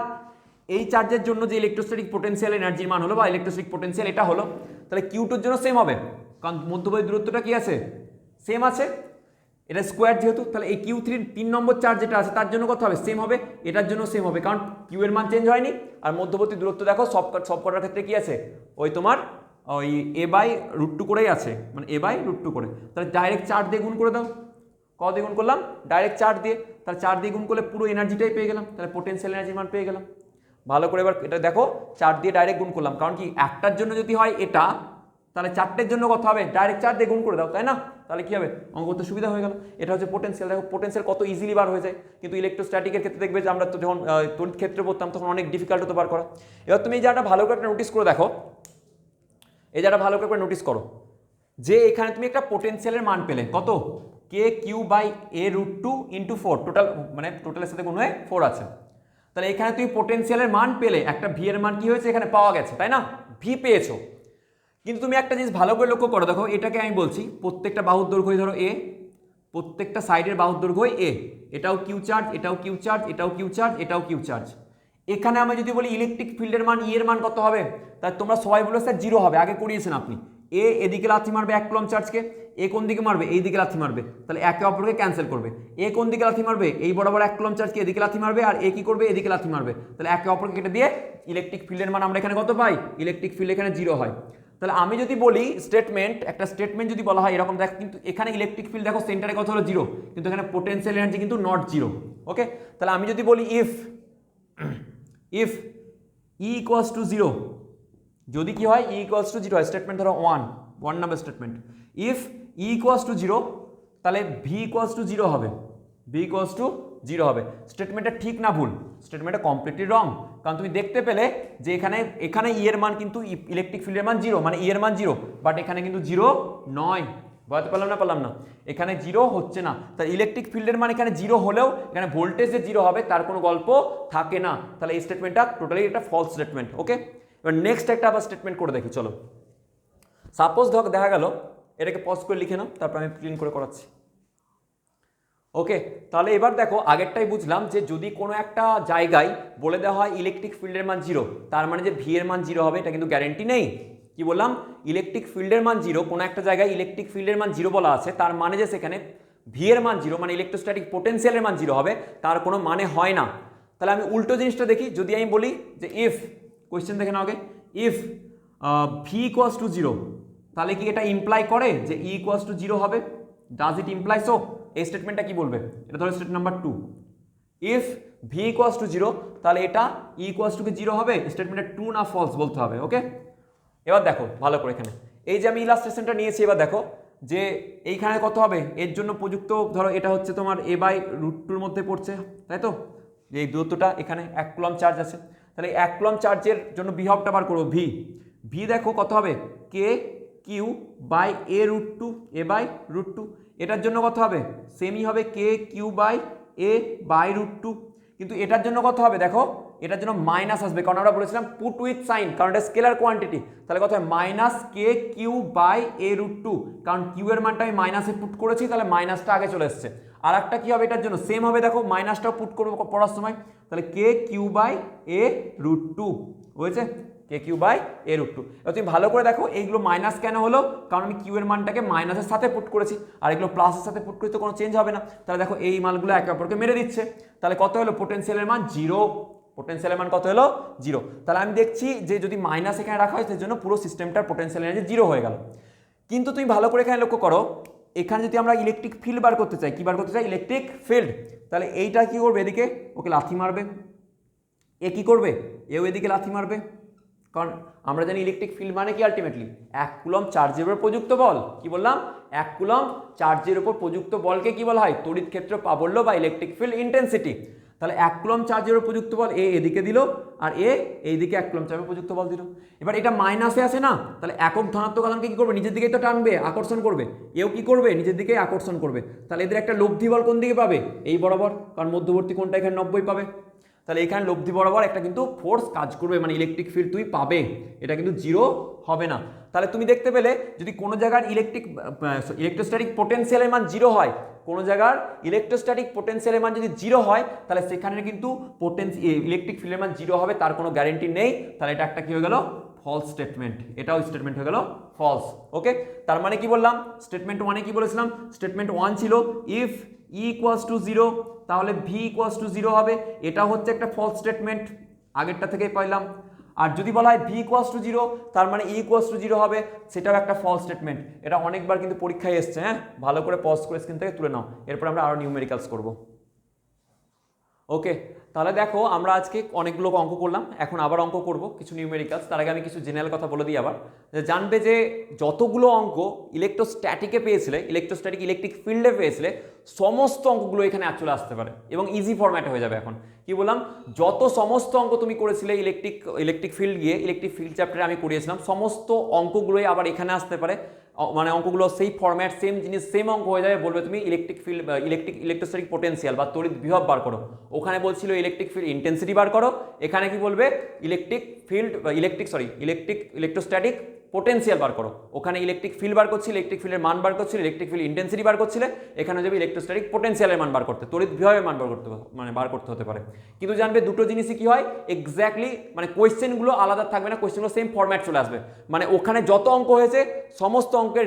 এই চার্জের জন্য যে ইলেকট্রোস্ট্যাটিক পোটেনশিয়াল এনার্জির মান হলো বা ইলেকট্রোস্ট্যাটিক পোটেনশিয়াল এটা হলো, তাহলে কিউ2 এর জন্য সেম হবে, কারণ মধ্যবর্তী দূরত্বটা কি আছে, সেম আছে, এটা স্কোয়ার যেহেতু, তাহলে এই কিউ3 3 নম্বর চার্জ যেটা আছে তার জন্য কত হবে, সেম হবে, এটার জন্য সেম হবে, কারণ কিউ এর মান চেঞ্জ হয়নি, আর মধ্যবর্তী দূরত্ব দেখো সব কটার ক্ষেত্রে কি আছে, ওই তোমার ওই a/√2 করেই আছে, মানে a/√2 করে, তাহলে ডাইরেক্ট 4 দিয়ে গুণ করে দাও, কত দিয়ে গুণ করলাম, ডাইরেক্ট 4 দিয়ে, তাহলে 4 দিয়ে গুণ করলে পুরো এনার্জিটাই পেয়ে গেলাম, তাহলে পোটেনশিয়াল এনার্জির মান পেয়ে গেলাম। ভালো করে এবার এটা দেখো 4 দিয়ে ডাইরেক্ট গুণ করলাম, কারণ কি একটার জন্য যদি হয় এটা, তাহলে 4টের জন্য কত হবে, ডাইরেক্ট 4 দিয়ে গুণ করে দাও, তাই না, তাহলে কি হবে অঙ্ক করতে সুবিধা হয়ে গেল। এটা হচ্ছে পোটেনশিয়াল, দেখো পোটেনশিয়াল কত ইজিলি বার হয়ে যায়, কিন্তু ইলেকট্রোস্ট্যাটিকের ক্ষেত্রে দেখবে যে আমরা তো যখন তড়িৎ ক্ষেত্রে পড়তাম তখন অনেক ডিফিকাল্ট হতো বার করা। এবার তুমি এই জায়গাটা ভালো করে একটা নোটিস করে দেখো, এই জায়গাটা ভালো করে নোটিস করো যে এখানে তুমি একটা পোটেনশিয়ালের মান পেলে কত, k Q by a√2 × 4, total মানে টোটালের সাথে গুণ হয়ে 4 আছে, তাহলে এখানে তুমি পোটেনশিয়ালের মান পেলে, একটা ভি এর মান কি হয়েছে এখানে পাওয়া গেছে, তাই না, ভি পেয়েছো, কিন্তু তুমি একটা জিনিস ভালো করে লক্ষ্য করো, দেখো এটাকে আমি বলছি প্রত্যেকটা বাহুর দৈর্ঘ্য ধরো এ, প্রত্যেকটা সাইডের বাহুর দৈর্ঘ্য এ, এটাও কিউ চার্জ, এটাও কিউ চার্জ, এটাও কিউ চার্জ, এটাও কিউ চার্জ। এখানে আমি যদি বলি ইলেকট্রিক ফিল্ডের মান ই এর মান কত হবে, তাহলে তোমরা সবাই বলো স্যার 0 হবে, আগে করিয়েছেন আপনি, এ এদিকে লাথি মারবে 1 কুলম্ব চার্জকে, এ কোন দিকে মারবে, এই দিকে লাথি মারবে, তাহলে একে অপরকে ক্যান্সেল করবে, এ কোন দিকে লাথি মারবে, এই বরাবর 1 কুলম্ব চার্জকে এদিকে লাথি মারবে, আর এ কি করবে, এদিকে লাথি মারবে, তাহলে একে অপরকে কেটে দিয়ে ইলেকট্রিক ফিল্ডের মান আমরা এখানে কত পাই, ইলেকট্রিক ফিল্ড এখানে 0 হয়। তাহলে আমি যদি বলি স্টেটমেন্ট, একটা স্টেটমেন্ট যদি বলা হয় এরকম দেখ, কিন্তু এখানে ইলেকট্রিক ফিল্ড দেখো সেন্টারে কত হলো 0, কিন্তু এখানে পোটেনশিয়াল এনার্জি কিন্তু নট 0। ওকে, তাহলে আমি যদি বলি if E equals to zero, যদি কি হয় ই ইকুয়ালস টু জিরো হয়, স্টেটমেন্ট ধরো one number statement, if E equals to zero তাহলে ভি ইকুয়ালস টু জিরো হবে, ভি ইকুয়ালস টু জিরো হবে। স্টেটমেন্টটা ঠিক না ভুল? স্টেটমেন্টটা কমপ্লিটলি রং, কারণ তুমি দেখতে পেলে যে এখানে ই এর মান কিন্তু ইলেকট্রিক ফিল্ডের মান জিরো, মানে ই এর মান জিরো, বাট এখানে কিন্তু জিরো নয়। বুঝতে পারলাম না? এখানে জিরো হচ্ছে না, তাই ইলেকট্রিক ফিল্ডের মান এখানে জিরো হলেও এখানে ভোল্টেজ যে জিরো হবে তার কোনো গল্প থাকে না, তাহলে এই স্টেটমেন্টটা টোটালি একটা ফলস স্টেটমেন্ট। ওকে, এবার নেক্সট একটা আবার স্টেটমেন্ট করে দেখি, চলো। সাপোজ দেখা গেল, এটাকে পজ করে লিখে নাও, তারপর আমি ক্লিন করে করাচ্ছি। ওকে, তাহলে এবার দেখো, আগেরটাই বুঝলাম যে যদি কোনো একটা জায়গায় বলে দেওয়া হয় ইলেকট্রিক ফিল্ডের মান জিরো, তার মানে যে ভি এর মান জিরো হবে এটা কিন্তু গ্যারেন্টি নেই। কি বললাম? ইলেকট্রিক ফিল্ডের মান জিরো, কোনো একটা জায়গায় ইলেকট্রিক ফিল্ডের মান জিরো বলা আছে, তার মানে যে সেখানে ভি এর মান জিরো, মানে ইলেকট্রোস্ট্যাটিক পোটেনশিয়ালের মান জিরো হবে, তার কোনো মানে হয় না। তাহলে আমি উল্টো জিনিসটা দেখি, যদি আমি বলি যে ইফ, কোয়েশ্চেন দেখে নাও আগে, if V equals two zero, তাহলে কি এটা ইমপ্লাই করে যে ই ইকুয়ালস টু জিরো হবে? Does it imply so? এই স্টেটমেন্টটা কি বলবে? এটা ধরো statement number 2, if V equals two zero, তাহলে এটা ই ইকুয়ালস টু কি জিরো হবে? স্টেটমেন্টটা ট্রু না ফলস বলতে হবে। ওকে, এবার দেখো ভালো করে, এখানে এই যে আমি ইলাস্ট্রেশনটা নিয়েছি, এবার দেখো যে এইখানে কত হবে, এর জন্য প্রযুক্ত, ধরো এটা হচ্ছে তোমার a বাই রুট টুর মধ্যে পড়ছে, তাই তো? এই দূরত্বটা এখানে 1 কুলম্ব চার্জ আছে, তাহলে 1 কুলম্ব চার্জের জন্য বিভবটা বার করবো ভি। ভি দেখো কত হবে, কে Q by A root two, A by root two. এটার জন্য কত হবে? সেমই হবে, কে Q by A by root two. কিন্তু এটার জন্য কত হবে দেখো, এটার জন্য মাইনাস আসবে, কারণ আমরা বলেছিলাম পুট উইথ সাইন, কারণ এটা স্কেলার কোয়ান্টিটি। তাহলে কত হবে? Minus K Q by A root two, কারণ কিউ এর মানটা আমি মাইনাসে পুট করেছি, তাহলে মাইনাসটা আগে চলে এসছে। আর একটা কি হবে এটার জন্য? সেম হবে, দেখো মাইনাসটাও পুট করবো পড়ার সময়, তাহলে K Q by A root two হয়েছে, K Q by A root two. এবার তুমি ভালো করে দেখো এইগুলো মাইনাস কেন হলো, কারণ আমি কিউ এর মানটাকে মাইনাসের সাথে পুট করেছি, আর এগুলো প্লাসের সাথে পুট করতে কোনো চেঞ্জ হবে না। তাহলে দেখো এই মানগুলো একে অপরকে মেরে দিচ্ছে, তাহলে কত হলো? পোটেনশিয়ালের মান জিরো, পোটেনশিয়ালের মান কত হলো? জিরো। তাহলে আমি দেখছি যে যদি মাইনাস এখানে রাখা হয়, সেই জন্য পুরো সিস্টেমটার পোটেনশিয়াল এনার্জি জিরো হয়ে গেল। কিন্তু তুমি ভালো করে এখানে লক্ষ্য করো, এখানে যদি আমরা ইলেকট্রিক ফিল্ড বার করতে চাই, কি বার করতে চাই? Electric field. তাহলে এইটা কি করবে? এদিকে ওকে লাথি মারবে, এ কি করবে? এও এদিকে লাথি মারবে, কারণ আমরা জানি ইলেকট্রিক ফিল্ড মানে কি আলটিমেটলি 1 কুলম্ব চার্জের উপর প্রযুক্ত বল। কি বললাম? 1 কুলম্ব চার্জের উপর প্রযুক্ত বলকে কি বলা হয়? তড়িৎ ক্ষেত্র প্রাবল্য বা ইলেকট্রিক ফিল্ড ইন্টেন্সিটি। তাহলে 1 কুলম্ব চার্জের উপর প্রযুক্ত বল এ এদিকে দিল, আর এ এইদিকে 1 কুলম্ব চার্জের প্রযুক্ত বল দিল। এবার এটা মাইনাসে আছে না, তাহলে একক ধনাত্মক আধানকে কি করবে? নিজের দিকেই তো টানবে, আকর্ষণ করবে। এও কি করবে? নিজের দিকেই আকর্ষণ করবে। তাহলে এদের একটা লব্ধি বল কোন দিকে পাবে? এই বরাবর, কারণ মধ্যবর্তী কোণটা এখানে 90 পাবে। তাহলে এখানে লব্ধি বরাবর একটা কিন্তু ফোর্স কাজ করবে, মানে ইলেকট্রিক ফিল্ড তুই পাবে, এটা কিন্তু জিরো হবে না। তাহলে তুমি দেখতে পেলে যদি কোনো জায়গার ইলেকট্রোস্ট্যাটিক পোটেনশিয়ালের মান জিরো হয়, কোনো জায়গার ইলেকট্রোস্ট্যাটিক পোটেনশিয়ালের মান যদি জিরো হয়, তাহলে সেখানে কিন্তু ইলেকট্রিক ফিল্ডের মান জিরো হবে, তার কোনো গ্যারেন্টি নেই। তাহলে এটা একটা কি হয়ে গেল? False statement. এটাও স্টেটমেন্ট হয়ে গেল ফলস। ওকে, তার মানে কি বললাম? স্টেটমেন্ট 1-এ কি বলেছিলাম? স্টেটমেন্ট 1 ছিল if E equals to zero, তাহলে ভি ইকুয়ালস টু জিরো হবে, এটা হচ্ছে একটা ফলস স্টেটমেন্ট, আগেরটা থেকেই পাইলাম। আর যদি বলা হয় ভি ইকুয়ালস টু জিরো, তার মানে ই ইকুয়ালস টু জিরো হবে, সেটাও একটা ফলস স্টেটমেন্ট। এটা অনেকবার কিন্তু পরীক্ষায় এসছে। হ্যাঁ, ভালো করে পজ করে স্ক্রিন থেকে তুলে নাও, এরপর আমরা আরও নিউমেরিক্যালস করবো। ওকে, তাহলে দেখো আমরা আজকে অনেকগুলো অঙ্ক করলাম, এখন আবার অঙ্ক করব কিছু নিউমেরিক্যালস। তার আগে আমি কিছু জেনারেল কথা বলে দিই আবার, জানবে যে যতগুলো অঙ্ক ইলেকট্রোস্ট্যাটিকে পেয়েছিলে, ইলেকট্রিক ফিল্ডে পেয়েছিলে, সমস্ত অঙ্কগুলো এখানে চলে আসতে পারে এবং ইজি ফরম্যাটে হয়ে যাবে। এখন কি বললাম? সমস্ত অঙ্ক তুমি করেছিলে ইলেকট্রিক ফিল্ড গিয়ে, ইলেকট্রিক ফিল্ড চ্যাপ্টারে আমি করিয়েছিলাম, সমস্ত অঙ্কগুলোই আবার এখানে আসতে পারে। মানে অঙ্কগুলো সেই ফরম্যাট, সেম জিনিস, সেম অঙ্ক হয়ে যাবে। বলবে তুমি ইলেকট্রিক ফিল্ড ইলেকট্রোস্ট্যাটিক পোটেনশিয়াল বা তড়িৎ বিভব বার করো, ওখানে বলছিল ইলেকট্রিক ফিল্ড ইন্টেন্সিটি বার করো, এখানে কি বলবে? ইলেকট্রোস্ট্যাটিক পোটেনশিয়াল বার করো। ওখানে ইলেকট্রিক ফিল্ড বার করছিল, ইলেকট্রিক ফিল্ডের মান বার করছিল, ইলেকট্রিক ফিল্ড ইন্টেন্সিটি বার করছিলে, এখানে যাবে ইলেকট্রোস্ট্যাটিক পোটেনশিয়ালের মান বার করতে, তড়িৎ বিভবের মান বার করতে হতে পারে। কিন্তু জানবে দুটো জিনিসই কি হয় এক্স্যাক্টলি, মানে কোয়েশ্চেনগুলো আলাদা থাকবে না, কোয়েশ্চেনগুলো সেম ফরম্যাট চলে আসবে। মানে ওখানে যত অঙ্ক হয়েছে সমস্ত অঙ্কের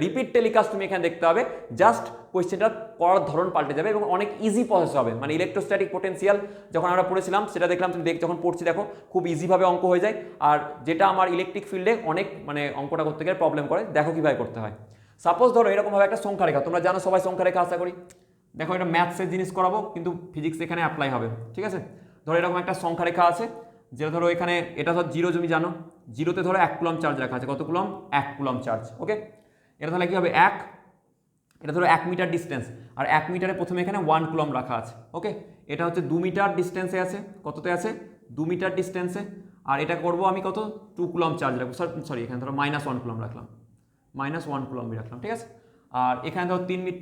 রিপিট টেলিকাস্ট তুমি এখানে দেখতে হবে, জাস্ট কোয়েশ্চেনটা করার ধরন পাল্টে যাবে এবং অনেক ইজি প্রসেস হবে। মানে ইলেকট্রোস্ট্যাটিক পোটেনশিয়াল যখন আমরা পড়েছিলাম সেটা দেখলাম, তুমি যখন পড়ছি দেখো খুব ইজিভাবে অঙ্ক হয়ে যায়। আর যেটা আমার ইলেকট্রিক ফিল্ডে অনেক মানে অঙ্কটা করতে গেলে প্রবলেম করে, দেখো কীভাবে করতে হয়। সাপোজ ধরো এরকমভাবে একটা সংখ্যা রেখা, তোমরা জানো সবাই সংখ্যা রেখা আশা করি। দেখো এটা ম্যাথসের জিনিস করাবো, কিন্তু ফিজিক্স এখানে অ্যাপ্লাই হবে, ঠিক আছে? ধরো এরকম একটা সংখ্যা রেখা আছে, যেটা ধরো এখানে এটা ধরো 0, তুমি জানো 0-তে ধরো 1 কুলম্ব চার্জ রাখা আছে। কত কুলম্ব? 1 coulomb charge. ওকে, এটা তাহলে কি হবে 1, এটা ধরো 1 মিটার ডিস্টেন্স, আর 1 মিটারে প্রথমে এখানে 1 কুলম্ব রাখা আছে। ওকে, এটা হচ্ছে 2 মিটার ডিস্টেন্সে আছে। কততে আছে? 2 মিটার ডিস্টেন্সে। আর এটা করব আমি কত? 2 কুলম্ব চার্জ রাখবো। সরি, এখানে ধরো -1 কুলম্ব রাখলাম, -1 কুলম্বই রাখলাম, ঠিক আছে। আর এখানে ধরো 3 মিটার,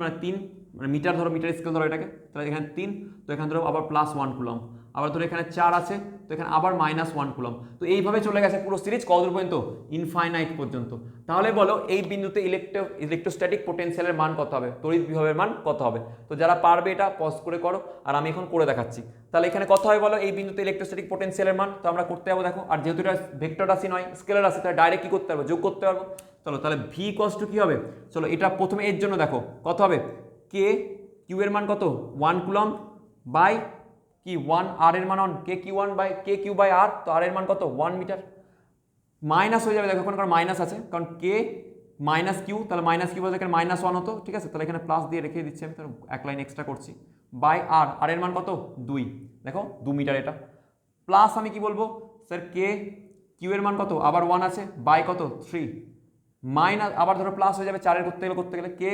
মানে মিটার ধরো, মিটার স্কেল ধরো এটাকে, তাহলে এখানে 3, তো এখানে ধরো আবার +1 কুলম্ব। আবার ধরো এখানে 4 আছে, তো এখানে আবার -1 কুলম্ব। তো এইভাবে চলে গেছে পুরো সিরিজ কত দূর পর্যন্ত? ইনফাইনাইট পর্যন্ত। তাহলে বলো এই বিন্দুতে ইলেকট্রোস্ট্যাটিক পোটেনশিয়ালের মান কত হবে, তড়িৎ বিভবের মান কত হবে? তো যারা পারবে এটা পজ করে করো, আর আমি এখন করে দেখাচ্ছি। তাহলে এখানে কত হয় বলো এই বিন্দুতে ইলেকট্রোস্ট্যাটিক পোটেনশিয়ালের মান? তো আমরা করতে যাবো, দেখো। আর যেহেতু এটা ভেক্টর রাশি নয়, স্কেলার রাশি, তাহলে ডাইরেক্ট কি করতে পারবো? যোগ করতে পারবো। চলো তাহলে ভি ইকুয়ালস টু কি হবে? চলো এটা প্রথমে এর জন্য দেখো কত হবে, কে কিউ এর মান কত? 1 কুলম্ব বাই কি 1, আর এর মান 1, কে কিউ বাই আর, তো আর এর মান কত? 1 মিটার। মাইনাস হয়ে যাবে, দেখো এখন কারণ মাইনাস আছে, কারণ কে মাইনাস কিউ, তাহলে মাইনাস কিউ বলতে এখানে -1 হতো, ঠিক আছে। তাহলে এখানে প্লাস দিয়ে রেখে দিচ্ছি আমি, তাহলে এক লাইন এক্সট্রা করছি, বাই আর, আর এর মান কত? 2, দেখো 2 মিটার এটা। প্লাস আমি কি বলবো স্যার, কে কিউ এর মান কত? আবার 1 আছে, বাই কত? 3, মাইনাস আবার ধরো প্লাস হয়ে যাবে 4 এর করতে গেলে কে,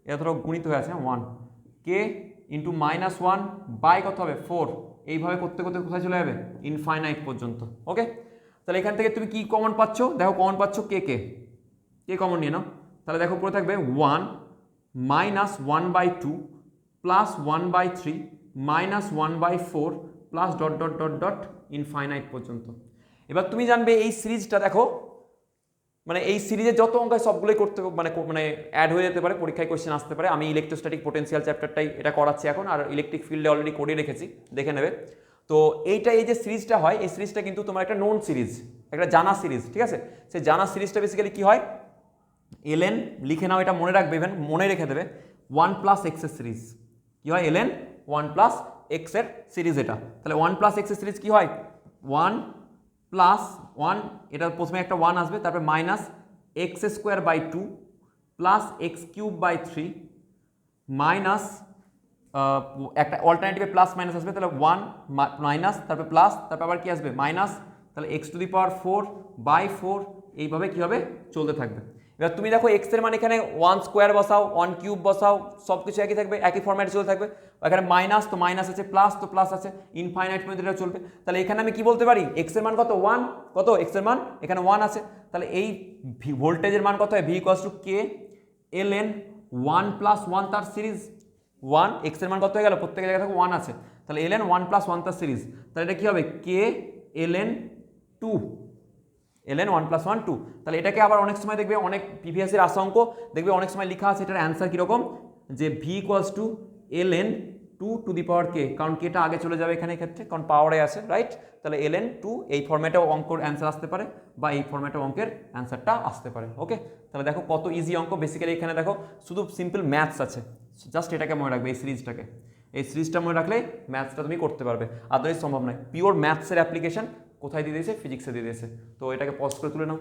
এটা ধরো গুণিত হয়ে আছে 1, কে ইন্টু -1 বাই কত হবে? 4। এইভাবে করতে করতে কোথায় চলে যাবে? ইনফাইনাইট পর্যন্ত। ওকে, তাহলে এখান থেকে তুমি কি কমন পাচ্ছ? দেখো কমন পাচ্ছ কে কমন নিয়ে নাও। তাহলে দেখো পড়ে থাকবে 1 -1/2 plus 1/3 -1/4 plus dot dot dot dot infinite পর্যন্ত। এবার তুমি জানবে এই সিরিজটা, দেখো মানে এই সিরিজের যত অঙ্ক সবগুলোই করতে মানে অ্যাড হয়ে যেতে পারে, পরীক্ষায় কোয়েশ্চেন আসতে পারে। আমি ইলেকট্রোস্ট্যাটিক পোটেনশিয়াল চ্যাপ্টারটাই এটা করাচ্ছি এখন, আর ইলেকট্রিক ফিল্ডে অলরেডি করে রেখেছি, দেখে নেবে। তো এই যে সিরিজটা হয়, এই সিরিজটা কিন্তু তোমার একটা নোন সিরিজ, একটা জানা সিরিজ, ঠিক আছে। সেই জানা সিরিজটা বেসিক্যালি কি হয়, ln লিখে নাও, এটা মনে রাখবে, ইভেন মনে রেখে দেবে, 1 + x এর সিরিজ কি হয়? ln 1 + x এর সিরিজ এটা। তাহলে 1 + x এর সিরিজ কি হয়? 1 + 1, এটা প্রথমে একটা 1 আসবে, তারপরে -x²/2 প্লাস x³/3 মাইনাস একটা অল্টারনেটিভে প্লাস মাইনাস আসবে, তাহলে 1 মাইনাস, তারপরে প্লাস, তারপর আবার কি আসবে? মাইনাস, তাহলে x⁴/4, এইভাবে কি হবে? চলতে থাকবে। এবার তুমি দেখো x এর মান এখানে 1² বসাও, 1³ বসাও, সব কিছু একই থাকবে, একই ফরম্যাটে চলতে থাকবে। এখানে মাইনাস, তো মাইনাস আছে, প্লাস তো প্লাস আছে, ইনফাইনাইট পর্যন্ত এটা চলবে। তাহলে এখানে আমি কি বলতে পারি? x এর মান কত? 1, কত x এর মান? এখানে 1 আছে। তাহলে এই ভোল্টেজের মান কত হয়? v = k ln 1 + 1 তার সিরিজ 1, x এর মান কত হয়ে গেল? প্রত্যেক জায়গায় দেখো 1 আছে, তাহলে ln 1 + 1 তার সিরিজ, তাহলে এটা কি হবে? k ln 2, ln 1 + 1 2। তাহলে এটাকে আবার অনেক সময় দেখবে, অনেক প্রিভিয়াস এর আসা অঙ্ক দেখবে অনেক সময় লেখা আছে, এটার অ্যান্সার কীরকম, যে v = ln 2⁴k, কারণ কেটা আগে চলে যাবে এখানে, ক্ষেত্রে কারণ পাওয়ারে আছে, রাইট। তাহলে ln 2 এই ফরম্যাটেও অঙ্কের অ্যান্সার আসতে পারে, বা এই ফরম্যাটেও অঙ্কের অ্যান্সারটা আসতে পারে। ওকে, তাহলে দেখো কত ইজি অঙ্ক। বেসিক্যালি এখানে দেখো শুধু সিম্পল ম্যাথস আছে, জাস্ট এটাকে মনে রাখবে, এই সিরিজটা মনে রাখলে ম্যাথসটা তুমি করতে পারবে, আদারওয়াইজ সম্ভব নয়। পিওর ম্যাথসের অ্যাপ্লিকেশন কোথায় দিয়ে দিয়েছে? ফিজিক্সে দিয়ে দিয়েছে। তো এটাকে পজ করে তুলে নাও।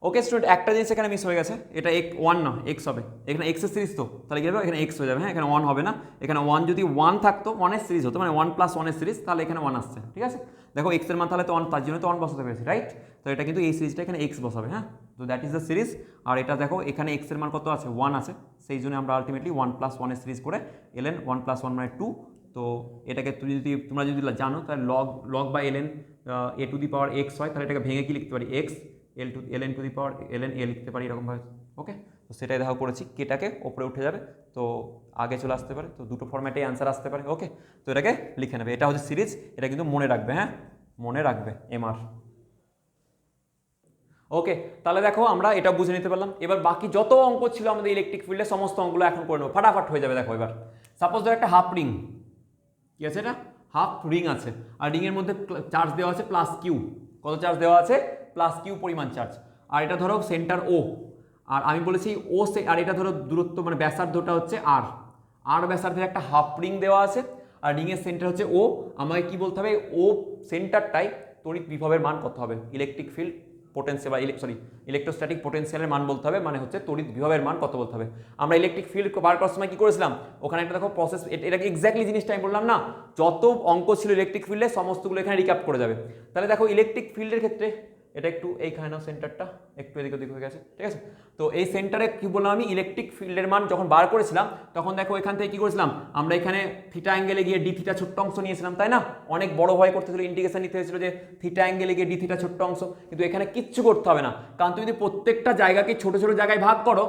ওকে স্টুডেন্ট, একটা জিনিস এখানে মিস হয়ে গেছে, এটা 1 না, x হবে। এখানে x এর সিরিজ, তো তাহলে কি হবে? এখানে x হয়ে যাবে, হ্যাঁ, এখানে 1 হবে না। এখানে 1 যদি 1 থাকতো, 1 এর সিরিজ হতো, মানে 1 + 1 এর সিরিজ, তাহলে এখানে 1 আসছে, ঠিক আছে। দেখো x এর মান তাহলে তো 1, তার জন্য তো 1 বসাতে পেরেছি, রাইট। তো এটা কিন্তু এই সিরিজটা এখানে x বসাবে, হ্যাঁ। তো দ্যাট ইজ দ্য সিরিজ। আর এটা দেখো এখানে x এর মান কত আছে? 1 আছে, সেই জন্য আমরা আলটিমেটলি 1 + 1 এর সিরিজ করে ln 1 + 1 মানে 2। তো এটাকে তোমরা যদি জানো, তাহলে log বা ln a⁴x হয়, তাহলে এটাকে ভেঙে কি লিখতে পারি? x ln a লিখতে পারি এরকমভাবে। ওকে, তো সেটাই দেখো করেছি, কেটাকে ওপরে উঠে যাবে, তো আগে চলে আসতে পারে, তো দুটো ফরম্যাটে অ্যান্সার আসতে পারে। ওকে, তো এটাকে লিখে নেবে, এটা হচ্ছে সিরিজ, এটা কিন্তু মনে রাখবে, হ্যাঁ, মনে রাখবে MR। ওকে, তাহলে দেখো আমরা এটা বুঝে নিতে পারলাম। এবার বাকি যত অঙ্ক ছিল আমাদের ইলেকট্রিক ফিল্ডে, সমস্ত অঙ্কগুলো এখন করে নেবো, ফাটাফাট হয়ে যাবে। দেখো এবার সাপোজ ধরো একটা হাফ রিং, কি আছে? এটা হাফ রিং আছে, আর রিংয়ের মধ্যে চার্জ দেওয়া আছে +q, কত চার্জ দেওয়া আছে? +q পরিমাণ চার্জ। আর এটা ধরো সেন্টার O, আর আমি বলেছি ও, আর এটা ধরো দূরত্ব, মানে ব্যাসার্ধটা হচ্ছে আর ব্যাসার্ধের একটা হাফ রিং দেওয়া আছে, আর রিংয়ের সেন্টার হচ্ছে O। আমাকে কি বলতে হবে? ও সেন্টারটাই তড়িৎ বিভবের মান কত হবে? ইলেকট্রিক ফিল্ড পোটেন্সিয়াল বা ইলেকট্রোস্ট্যাটিক পোটেন্সিয়ালের মান বলতে হবে, মানে হচ্ছে তড়িৎ বিভবের মান কত বলতে হবে। আমরা ইলেকট্রিক ফিল্ড বার করার সময় কি করেছিলাম, ওখানে একটা দেখো প্রসেস, এটাকে এক্স্যাক্টলি জিনিসটা আমি বললাম না, যত অঙ্ক ছিল ইলেকট্রিক ফিল্ডে সমস্তগুলো এখানে রিক্যাপ করে যাবে। তাহলে দেখো ইলেকট্রিক ফিল্ডের ক্ষেত্রে এটা একটু এইখানে নাও, সেন্টারটা একটু এদিক ওদিক হয়ে গেছে, ঠিক আছে। তো এই সেন্টারে কি বললাম আমি, ইলেকট্রিক ফিল্ডের মান যখন বার করেছিলাম তখন দেখো এখান থেকে কি করেছিলাম আমরা, এখানে থিটা অ্যাঙ্গেলে গিয়ে ডি থিটা ছোট্ট অংশ নিয়েছিলাম, তাই না? অনেক বড় ভয় করতে হয়েছিল, ইন্টিগ্রেশন নিতে হয়েছিল যে থিটা অ্যাঙ্গেলে গিয়ে ডি থিটা ছোট্ট অংশ, কিন্তু এখানে কিচ্ছু করতে হবে না, কারণ তুমি যদি প্রত্যেকটা জায়গাকে ছোট ছোট জায়গায় ভাগ করো,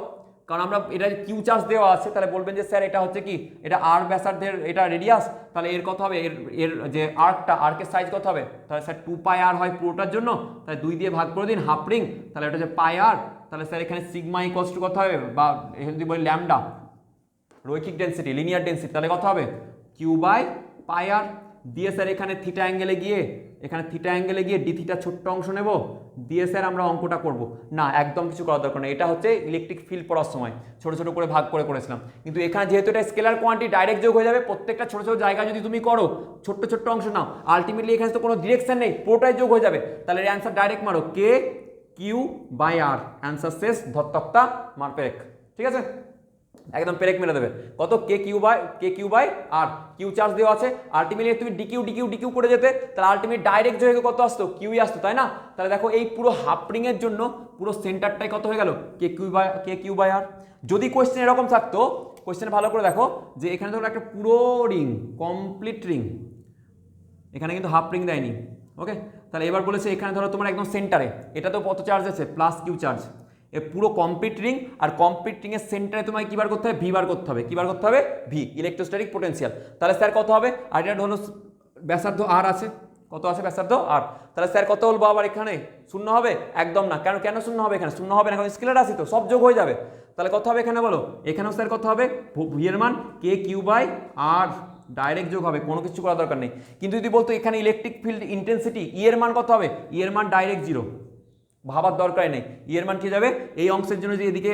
কারণ আমরা এটা কিউ চার্জ দেওয়া আছে, তাহলে বলবেন যে স্যার এটা হচ্ছে কি, এটা আর ব্যাসার্ধের, এটা রেডিয়াস, তাহলে এর কত হবে, এর যে আর্কের সাইজ কত হবে, তাহলে স্যার 2 পাই আর হয় পুরোটার জন্য, তাহলে 2 দিয়ে ভাগ করে দিন হাফ রিং, তাহলে এটা হচ্ছে পাই আর, তাহলে স্যার এখানে সিগমা ইকুয়ালস টু কত হবে, বা যদি বলি ল্যামডা রৈখিক ডেন্সিটি, লিনিয়ার ডেন্সিটি, তাহলে কত হবে কিউ বাই পাই আর দিয়ে স্যার এখানে থিটা অ্যাঙ্গেলে গিয়ে ডি থিটা ছোট্ট অংশ নেব, দিয়ে স্যার আমরা অঙ্কটা করব না, একদম কিছু করার দরকার নেই। এটা হচ্ছে ইলেকট্রিক ফিল্ড পড়ার সময় ছোট ছোট করে ভাগ করে করেছিলাম, কিন্তু এখানে যেহেতু এটা স্কেলার কোয়ান্টিটি ডাইরেক্ট যোগ হয়ে যাবে, প্রত্যেকটা ছোট ছোট জায়গা যদি তুমি করো, ছোট্ট ছোট্ট অংশ নাও, আলটিমেটলি এখানে তো কোনো ডিরেকশন নেই, পুরোটাই যোগ হয়ে যাবে, তাহলে এর অ্যান্সার ডাইরেক্ট মারো কে কিউ বাই আর, অ্যান্সার শেষ, ধরতক্তা মার পেরেক, ঠিক আছে, একদম পেরেক মেরে দেবে। কত k Q by r, q charge দেওয়া আছে, আলটিমেটলি তুমি ডিকিউ করে যেতে, তাহলে আলটিমেট ডাইরেক্ট যোগে কত আসতো, কিউই আসতো, তাই না? তাহলে দেখো এই পুরো হাফ রিং এর জন্য পুরো সেন্টারটাই কত হয়ে গেল, কে কিউ বাই আর। যদি কোয়েশ্চেন এরকম থাকতো, কোয়েশ্চেন ভালো করে দেখো যে এখানে ধরো একটা পুরো রিং, কমপ্লিট রিং, এখানে কিন্তু হাফ রিং দেয়নি, ওকে। তাহলে এবার বলেছে এখানে ধরো তোমার একদম সেন্টারে, এটা তো কত চার্জ আছে, প্লাস কিউ চার্জ, এ পুরো কমপ্লিট রিং, আর কমপ্লিট রিং এর সেন্টারে তোমায় কি বার করতে হবে, ভি বার করতে হবে, কি বার করতে হবে, ভি, ইলেকট্রোস্ট্যাটিক পোটেনশিয়াল। তাহলে স্যার কত হবে, আর এটা হলো ব্যাসার্ধ আর আছে, কত আছে ব্যাসার্ধ আর, তাহলে স্যার কত বলবো আবার, এখানে শূন্য হবে, একদম না, কেন শূন্য হবে, এখানে শূন্য হবে না, কারণ স্কেলার আছে তো, সব যোগ হয়ে যাবে। তাহলে কত হবে এখানে বলো, এখানেও স্যার কত হবে, ভি এর মান কে কিউ বাই আর, ডাইরেক্ট যোগ হবে, কোনো কিছু করার দরকার নেই। কিন্তু যদি বলতো এখানে ইলেকট্রিক ফিল্ড ইন্টেন্সিটি ই এর মান কত হবে, ই এর মান ডাইরেক্ট 0, ভাবার দরকার নেই, ই এর মান কি যাবে, এই অংশের জন্য যে এদিকে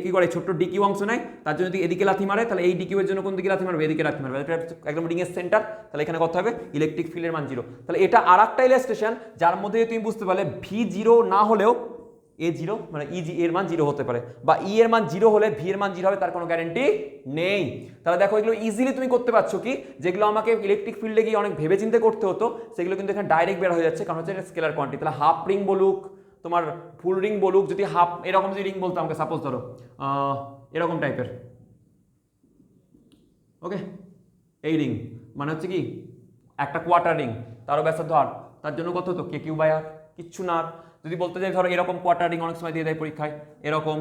কি করে ছোট্ট ডিকিউ অংশ নেয়, তার জন্য যদি এদিকে লাথি মারে, তাহলে এই ডিকিউ এর জন্য কোন দিকে লাথি মারবে, এদিকে লাথি মারবে, এটা একদম রিং এর সেন্টার, তাহলে এখানে কত হবে, ইলেকট্রিক ফিল্ডের মান 0। তাহলে এটা আর একটা ইলাস্ট্রেশন যার মধ্যে তুমি বুঝতে পারলে ভি 0 না হলেও এ 0, মানে ই এর মান 0 হতে পারে, বা ই এর মান 0 হলে ভি এর মান 0 হবে, তার কোনো গ্যারান্টি নেই। তাহলে দেখো এগুলো ইজিলি তুমি করতে পারছো, কি যেগুলো আমাকে ইলেকট্রিক ফিল্ডে গিয়ে অনেক ভেবে চিন্তে করতে হতো, সেগুলো কিন্তু এখানে ডাইরেক্ট বের হয়ে যাচ্ছে, কারণ হচ্ছে এটা স্কেলার কোয়ান্টিটি। তাহলে হাফ রিং বলুক, তোমার ফুল রিং বলুক, যদি হাফ এরকম যদি রিং বলতো আমাকে, সাপোজ ধরো এরকম টাইপের, ওকে, এই রিং মানে হচ্ছে কি একটা কোয়ার্টার রিং, তারও ব্যাসার্ধ আর, তার জন্য কত হতো, কে কিউ বাই আর, কিচ্ছু না। যদি বলতে যাই ধরো এরকম কোয়ার্টার রিং, অনেক সময় দিয়ে দেয় পরীক্ষায় এরকম,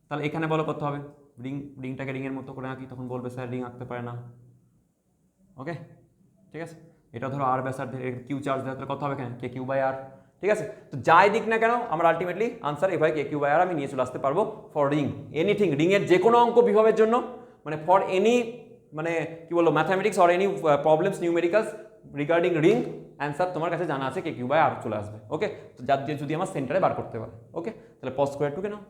তাহলে এখানে বলো কত হবে, রিংটাকে রিংয়ের মতো করে আঁকি, তখন বলবে স্যার রিং আঁকতে পারে না, ওকে, ঠিক আছে। এটা ধরো আর ব্যাসার্ধের, কিউ চার্জ দেওয়া, তাহলে কত হবে এখানে, কে কিউ বাই আর, ঠিক আছে। তো যাই দিক না কেন আমরা আলটিমেটলি আনসার এভাবে কে কিউ বাই আর আমি নিয়ে চলে আসতে পারবো ফর রিং, এনিথিং, রিংয়ের যে কোনো অঙ্ক বিভবের জন্য, মানে ফর এনি, মানে কি বলবো, mathematics or any problems numericals regarding ring, answer তোমার কাছে জানা আছে, কে কিউ বাই আর চলে আসবে, ওকে। তো যার দিয়ে যদি আমার সেন্টারে বার করতে পারে, ওকে, তাহলে পজ করে টুকে নাও,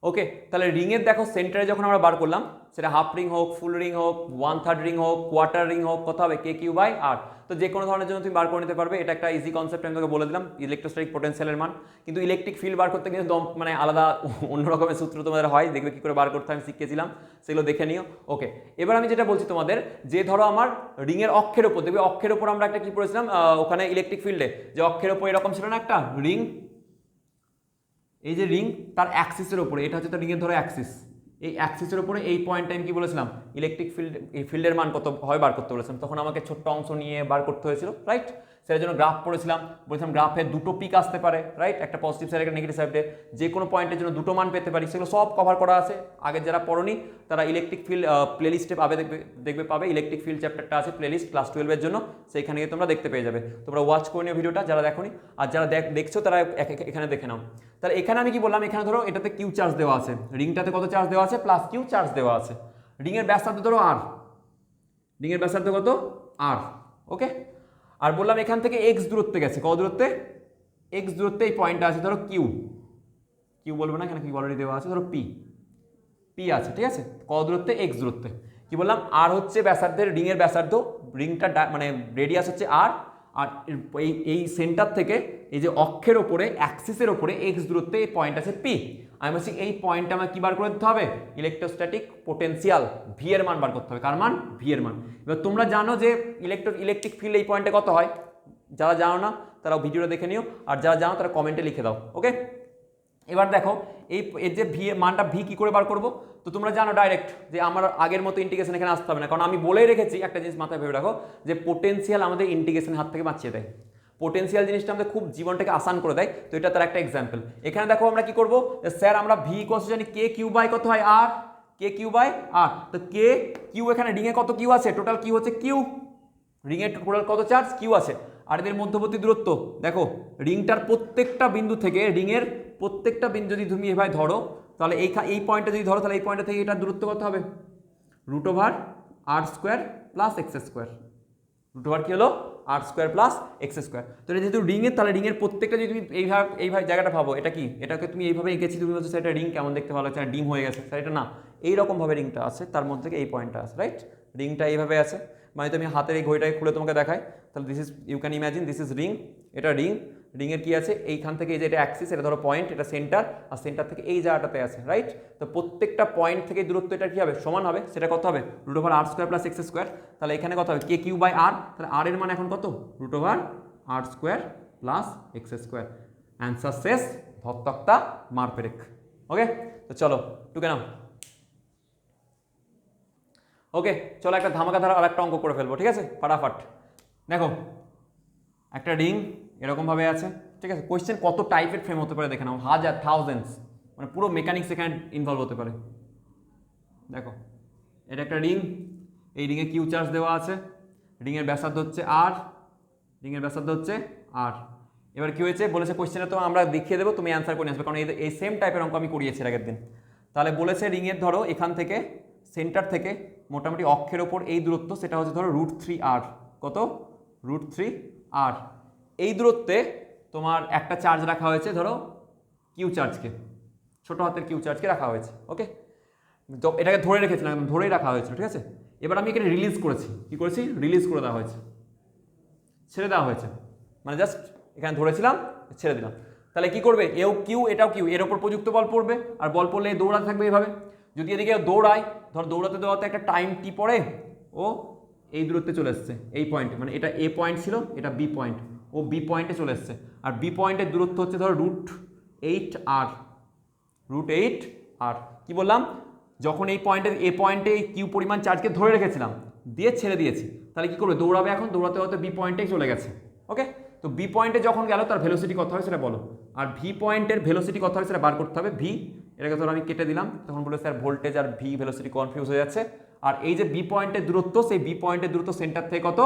ওকে। তাহলে রিংয়ের দেখো সেন্টারে যখন আমরা বার করলাম, সেটা হাফ রিং হোক, ফুল রিং হোক, 1/3 রিং হোক, কোয়ার্টার রিং হোক, কত হবে, কে কিউ বাই আর। তো যে কোনো ধরনের জন্য তুমি বার করে নিতে পারবে, এটা একটা ইজি কনসেপ্ট, আমি তোকে বলে দিলাম ইলেকট্রোস্ট্যাটিক পোটেনশিয়ালের মান। কিন্তু ইলেকট্রিক ফিল্ড বার করতে কিন্তু মানে আলাদা অন্য রকমের সূত্র তোমাদের হয়, দেখবে কি করে বার করতে আমি শিখিয়েছিলাম, সেগুলো দেখে নিও, ওকে। এবার আমি যেটা বলছি তোমাদের, যে ধরো আমার রিংয়ের অক্ষের ওপর, দেখবে অক্ষের ওপর আমরা একটা কি পড়েছিলাম ওখানে ইলেকট্রিক ফিল্ডে, যে অক্ষের ওপর এরকম ছিল না একটা রিং, এই যে রিং তার অ্যাক্সিসের উপরে, এটা হচ্ছে তার রিংয়ের ধরো অ্যাক্সিস, এই অ্যাক্সিসের উপরে এই পয়েন্ট টাইম কি বলেছিলাম, ইলেকট্রিক ফিল্ড, এই ফিল্ডের মান কত হয় বার করতে বলেছিলাম, তখন আমাকে ছোট্ট অংশ নিয়ে বার করতে হয়েছিল, রাইট। সেটার জন্য গ্রাফ পড়েছিলাম, বলেছিলাম গ্রাফে দুটো পিক আসতে পারে, রাইট, একটা পজিটিভ সাইড একটা নেগেটিভ সাইডে, যে কোনো পয়েন্টের জন্য দুটো মান পেতে পারি, সেগুলো সব কভার করা আছে। আগের যারা পড়নি তারা ইলেকট্রিক ফিল্ড প্লেলিস্টে পাবে, দেখবে পাবে, ইলেকট্রিক ফিল্ড চ্যাপ্টারটা আছে প্লেলিস্ট ক্লাস 12-এর জন্য, সেইখানে গিয়ে তোমরা দেখতে পেয়ে যাবে। তোমরা ওয়াচ করে নিও ভিডিওটা যারা দেখোনি, আর যারা দেখছো তারা এখানে দেখে নাও। তাহলে এখানে আমি কি বললাম, এখানে ধরো এটাতে কিউ চার্জ দেওয়া আছে, রিংটাতে কত চার্জ দেওয়া আছে, প্লাস কিউ চার্জ দেওয়া আছে, রিংয়ের ব্যাসার্ধ ধরো আর, রিংয়ের ব্যাসার্ধ কত আর, ওকে। আর বললাম এখান থেকে এক্স দূরত্বে গেছে, কত দূরত্বে, এক্স দূরত্বে এই পয়েন্টটা আছে ধরো কিউ, কিউ বলবো না, এখানে কি অলরেডি দেওয়া আছে, ধরো পি আছে, ঠিক আছে, কত দূরত্বে, এক্স দূরত্বে। কি বললাম, আর হচ্ছে ব্যাসার্ধের, রিংয়ের ব্যাসার্ধ, রিংটা মানে রেডিয়াস হচ্ছে আর, আর এই সেন্টার থেকে এই যে অক্ষের ওপরে অ্যাক্সিসের ওপরে এক্স দূরত্বে এই পয়েন্ট আছে পি। আমি বলছি এই পয়েন্টটা আমার কি বার করে দিতে হবে, ইলেকট্রোস্ট্যাটিক পোটেনশিয়াল ভি এর মান বার করতে হবে। কার মান? ভি এর মান। এবার তোমরা জানো যে ইলেকট্রিক ফিল্ড এই পয়েন্টে কত হয়, যারা জানো না তারা ভিডিওটা দেখে নিও, আর যারা জানো তারা কমেন্টে লিখে দাও। ওকে, এবার দেখো এই যে ভি মানটা ভি কি করে বার করবো, তো তোমরা জানো ডাইরেক্ট যে আমার আগের মতো ইন্টিগ্রেশন এখানে আসতে হবে না, কারণ আমি বলেই রেখেছি একটা জিনিস মাথায় ভেবে রাখো যে পোটেনশিয়াল আমাদের ইন্টিগ্রেশন হাত থেকে বাঁচিয়ে দেয়। পোটেনশিয়াল জিনিসটা আমাদের খুব জীবনটাকে আসান করে দেয়, তো এটা তার একটা এক্সাম্পল। এখানে দেখো আমরা কি করবো, স্যার আমরা ভি ইকুয়ালস জানি কে কিউ বাই কত হয় আর, কে কিউ বাই আর। তো কে কিউ এখানে রিংয়ে কত কিউ আছে, টোটাল কিউ হচ্ছে কিউ, রিংয়ের টোটাল কত চার্জ কিউ আছে। আর এদের মধ্যবর্তী দূরত্ব দেখো, রিংটার প্রত্যেকটা বিন্দু থেকে রিংয়ের প্রত্যেকটা বিন্দু যদি তুমি এভাবে ধরো, তাহলে এই পয়েন্টটা যদি ধরো, তাহলে এই পয়েন্টটা থেকে এটার দূরত্ব কত হবে, root over r square plus x square. Root over কি হলো, r square plus x square. তো এটা যেহেতু রিংয়ের, তাহলে রিংয়ের প্রত্যেকটা যদি তুমি এইভাবে জায়গাটা ভাবো, এটা কি, এটাকে তুমি এইভাবে এঁকেছি, তুমি বলছো সেটা রিং কেমন দেখতে ভালো লাগছে, ডিম হয়ে গেছে, স্যার এটা না, এইরকমভাবে রিংটা আছে, তার মধ্যে থেকে এই পয়েন্টটা আছে, রাইট। রিংটা এইভাবে আছে, মানে তুমি হাতের এই ঘড়িটাকে খুলে তোমাকে দেখায়, তাহলে this is, you can imagine this is ring, এটা রিং, রিংয়ের কি আছে, এইখান থেকে এই যে এটা অ্যাক্সিস, এটা ধরো পয়েন্ট, এটা সেন্টার, আর সেন্টার থেকে এই জায়গাটাতে আছে, রাইট। তো প্রত্যেকটা পয়েন্ট থেকে দূরত্ব এটা কি হবে, সমান হবে, সেটা কত হবে, root over r square plus x square. তাহলে এখানে কত হবে, কে কিউ বাই আর, তাহলে আর এর মান এখন কত, root over r square plus x square. Answer শেষ, ধত্তক্তা মার পেরেক। ওকে, তো চলো টুকে নাও। ওকে, চলো একটা ধামাকা ধারা আর একটা অঙ্ক করে ফেলবো, ঠিক আছে, ফাটাফাট। দেখো একটা রিং এরকমভাবে আছে, ঠিক আছে। কোয়েশ্চেন কত টাইপের ফ্রেম হতে পারে দেখে নাও, হাজার, থাউজেন্ডস, মানে পুরো মেকানিক্স এখানে ইনভলভ হতে পারে। দেখো এটা একটা রিং, এই রিংয়ে কিউ চার্জ দেওয়া আছে, রিংয়ের ব্যাসার্ধ হচ্ছে আর, রিংয়ের ব্যাসার্ধ হচ্ছে আর। এবার কি হয়েছে বলেছে, কোয়েশ্চেনে তো আমরা দেখিয়ে দেবো, তুমি অ্যান্সার করে আসবে, কারণ এই সেম টাইপের অঙ্ক আমি করিয়েছি আগের দিন। তাহলে বলেছে রিংয়ের ধরো এখান থেকে সেন্টার থেকে মোটামুটি অক্ষের ওপর এই দূরত্ব, সেটা হচ্ছে ধরো √3 আর, কত, √3 আর। এই দূরত্বে তোমার একটা চার্জ রাখা হয়েছে, ধরো কিউ চার্জকে, ছোটো হাতের কিউ চার্জকে রাখা হয়েছে। ওকে, তো এটাকে ধরে রেখেছিলাম, একদম ধরেই রাখা হয়েছিল, ঠিক আছে। এবার আমি এখানে রিলিজ করেছি, কি করেছি, রিলিজ করে দেওয়া হয়েছে, ছেড়ে দেওয়া হয়েছে, মানে জাস্ট এখানে ধরেছিলাম, ছেড়ে দিলাম। তাহলে কি করবে, এও কিউ এটাও কিউ, এর ওপর প্রযুক্ত বল পড়বে, আর বল পড়লে দৌড়াতে থাকবে এইভাবে। যদি এদিকে দৌড়ায়, ধর দৌড়াতে দৌড়াতে একটা টাইম টি পড়ে, ও এই দূরত্বে চলে এসছে, এই পয়েন্টে, মানে এটা এ পয়েন্ট ছিল, এটা বি পয়েন্ট, ও বি পয়েন্টে চলে এসছে। আর বি পয়েন্টের দূরত্ব হচ্ছে ধরো √8 আর, √8 আর। কি বললাম, যখন এই পয়েন্টের এ পয়েন্টে এই কিউ পরিমাণ চার্জকে ধরে রেখেছিলাম, দিয়ে ছেড়ে দিয়েছি, তাহলে কি করবে, দৌড়াবে, এখন দৌড়াতে দৌড়াতে বি পয়েন্টেই চলে গেছে। ওকে, তো বি পয়েন্টে যখন গেল তার ভেলোসিটি কত হবে সেটা বলো, আর ভি পয়েন্টের ভেলোসিটি কত হবে সেটা বার করতে হবে। ভি, এটাকে ধরো আমি কেটে দিলাম, তখন বলে স্যার ভোল্টেজ আর ভি ভেলোসিটি কনফিউজ হয়ে যাচ্ছে। আর এই যে বি পয়েন্টের দূরত্ব, সেই বি পয়েন্টের দূরত্ব সেন্টার থেকে কত,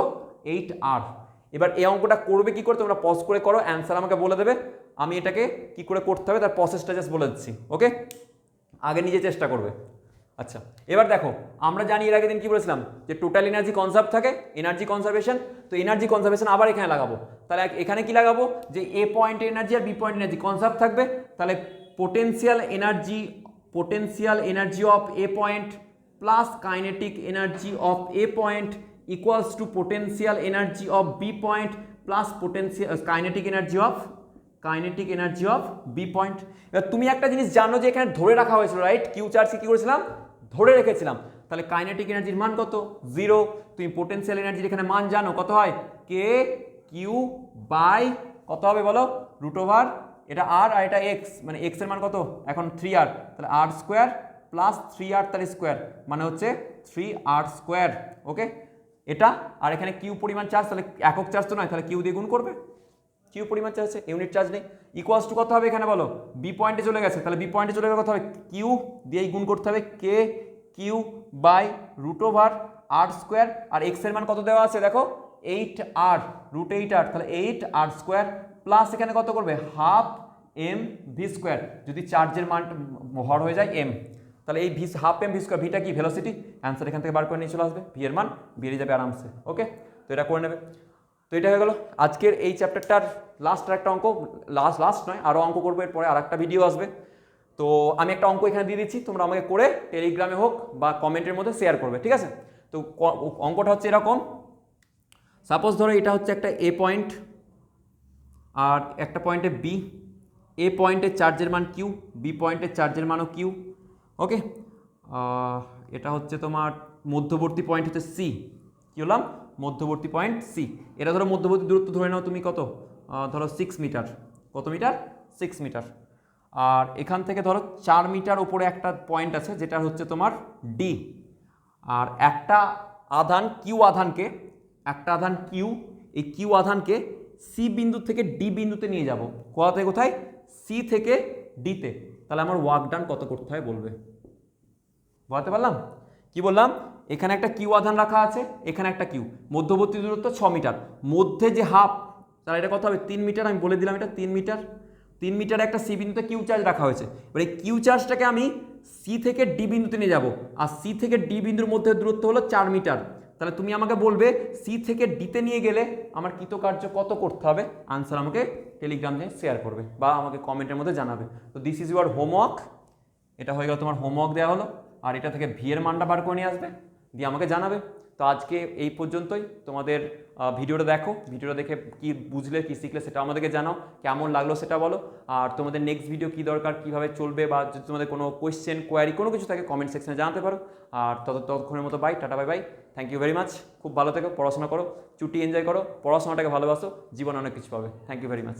8 আর। এবার এই অঙ্কটা করবে কি করে, তোমরা পজ করে করো, অ্যান্সার আমাকে বলে দেবে, আমি এটাকে কি করে করতে হবে তার প্রসেসটা জাস্ট বলে দিচ্ছি। ওকে, আগে নিজে চেষ্টা করবে। আচ্ছা, এবার দেখো আমরা জানি এর আগের দিন কি বলেছিলাম, যে টোটাল এনার্জি কনজার্ভ থাকে, এনার্জি কনজারভেশন। তো এনার্জি কনজারভেশন আবার এখানে লাগাবো, তাহলে এখানে কি লাগাবো, যে এ পয়েন্ট এনার্জি আর বি পয়েন্ট এনার্জি কনজার্ভ থাকবে, তাহলে potential energy of A point plus kinetic energy of A point equals to potential energy of B point plus kinetic energy of B point. এবার তুমি একটা জিনিস জানো যে এখানে ধরে রাখা হয়েছিল, রাইট, কিউ চার্জকে কি করেছিলাম, ধরে রেখেছিলাম, তাহলে কাইনেটিক এনার্জির মান কত, 0। তুমি পোটেনশিয়াল এনার্জির এখানে মান জানো, কত হয়, কে কিউ বাই কত হবে বলো, √, এটা আর এটা এক্স, মানে এক্স এর মান কত এখন 3r, তাহলে আর স্কোয়ার প্লাস 3r তার স্কোয়ার, মানে হচ্ছে 3r স্কোয়ার। ওকে, এটা আর এখানে কিউ পরিমাণ চার্জ, তাহলে একক চার্জ তো নয়, তাহলে কিউ দিয়ে গুণ করবে, কিউ পরিমাণ চার্জ আছে, ইউনিট চার্জ নেই। ইকুয়ালস টু কত হবে এখানে বলো, বি পয়েন্টে চলে গেছে, তাহলে বি পয়েন্টে চলে গেলে কত হবে, কিউ দিয়েই গুণ করতে হবে, কে কিউ বাই √, আর স্কোয়ার। আর এক্স এর মান কত দেওয়া আছে দেখো, 8r, √8r, তাহলে 8r স্কোয়ার প্লাস এখানে কত করবে, হাফ এম ভি স্কোয়ার, যদি চার্জের মান ভর হয়ে যায় এম, তাহলে এই হাফ এম ভি স্কোয়ার, ভিটা কি ভেলোসিটি, অ্যান্সার এখান থেকে বার করে নিয়ে চলে আসবে, ভি এর মান বেরিয়ে যাবে আরামসে। ওকে, তো এটা করে নেবে। তো এটা হয়ে গেল আজকের এই চ্যাপ্টারটার লাস্ট একটা অঙ্ক, লাস্ট নয়, আরও অঙ্ক করবো, এরপরে আর একটা ভিডিও আসবে। তো আমি একটা অঙ্ক এখানে দিয়ে দিচ্ছি, তোমরা আমাকে করে টেলিগ্রামে হোক বা কমেন্টের মধ্যে শেয়ার করবে, ঠিক আছে। তো অঙ্কটা হচ্ছে এরকম, সাপোজ ধরো এটা হচ্ছে একটা এ পয়েন্ট আর একটা পয়েন্টে বি, এ পয়েন্টের চার্জের মান কিউ, বি পয়েন্টের চার্জের মানও কিউ। ওকে, এটা হচ্ছে তোমার মধ্যবর্তী পয়েন্ট হচ্ছে সি, কী হলাম, মধ্যবর্তী পয়েন্ট সি। এটা ধরো মধ্যবর্তী দূরত্ব ধরে নাও তুমি কত, ধরো 6 মিটার, কত মিটার, 6 মিটার। আর এখান থেকে ধরো 4 মিটার উপরে একটা পয়েন্ট আছে যেটা হচ্ছে তোমার ডি। আর একটা আধান কিউ আধানকে, একটা আধান কিউ, এই কিউ আধানকে সি বিন্দু থেকে ডি বিন্দুতে নিয়ে যাব। কোথায় কোথায়, সি থেকে ডিতে। তাহলে আমার ওয়ার্ক ডান কত করতে হয় বলবে, বলতে পারলাম? কি বললাম, এখানে একটা কিউ আধান রাখা আছে, এখানে একটা কিউ, মধ্যবর্তী দূরত্ব 6 মিটার, মধ্যে যে হাফ, তাহলে এটা কত হবে, 3 মিটার। আমি বলে দিলাম এটা 3 মিটার। 3 মিটারে একটা সি বিন্দুতে কিউ চার্জ রাখা হয়েছে। এবার এই কিউ চার্জটাকে আমি সি থেকে ডি বিন্দুতে নিয়ে যাব, আর সি থেকে ডি বিন্দুর মধ্যে দূরত্ব হলো 4 মিটার। তাহলে তুমি আমাকে বলবে সি থেকে ডিতে নিয়ে গেলে আমার কৃতকার্য কত করতে হবে, আনসার আমাকে টেলিগ্রামে শেয়ার করবে বা আমাকে কমেন্টের মধ্যে জানাবে। তো দিস ইজ ইউর হোমওয়ার্ক। এটা হয়ে গেল তোমার হোমওয়ার্ক দেওয়া হলো। আর এটা থেকে ভি এর মানটা বার করে নিয়ে আসবে, দিয়ে আমাকে জানাবে। তো আজকে এই পর্যন্তই। তোমাদের ভিডিওটা দেখো, ভিডিওটা দেখে কি বুঝলে, কি শিখলে সেটা আমাদেরকে জানাও, কেমন লাগলো সেটা বলো। আর তোমাদের নেক্সট ভিডিও কী দরকার, কীভাবে চলবে, বা যদি তোমাদের কোনো কোয়েশ্চেন কোয়ারি কোনো কিছু থাকে কমেন্ট সেকশনে জানাতে পারো। আর ততক্ষণের মতো bye, tata, bye bye, thank you very much. খুব ভালো থেকো, পড়াশোনা করো, ছুটি এনজয় করো, পড়াশোনাটাকে ভালোবাসো, জীবনে অনেক কিছু পাবে। Thank you very much.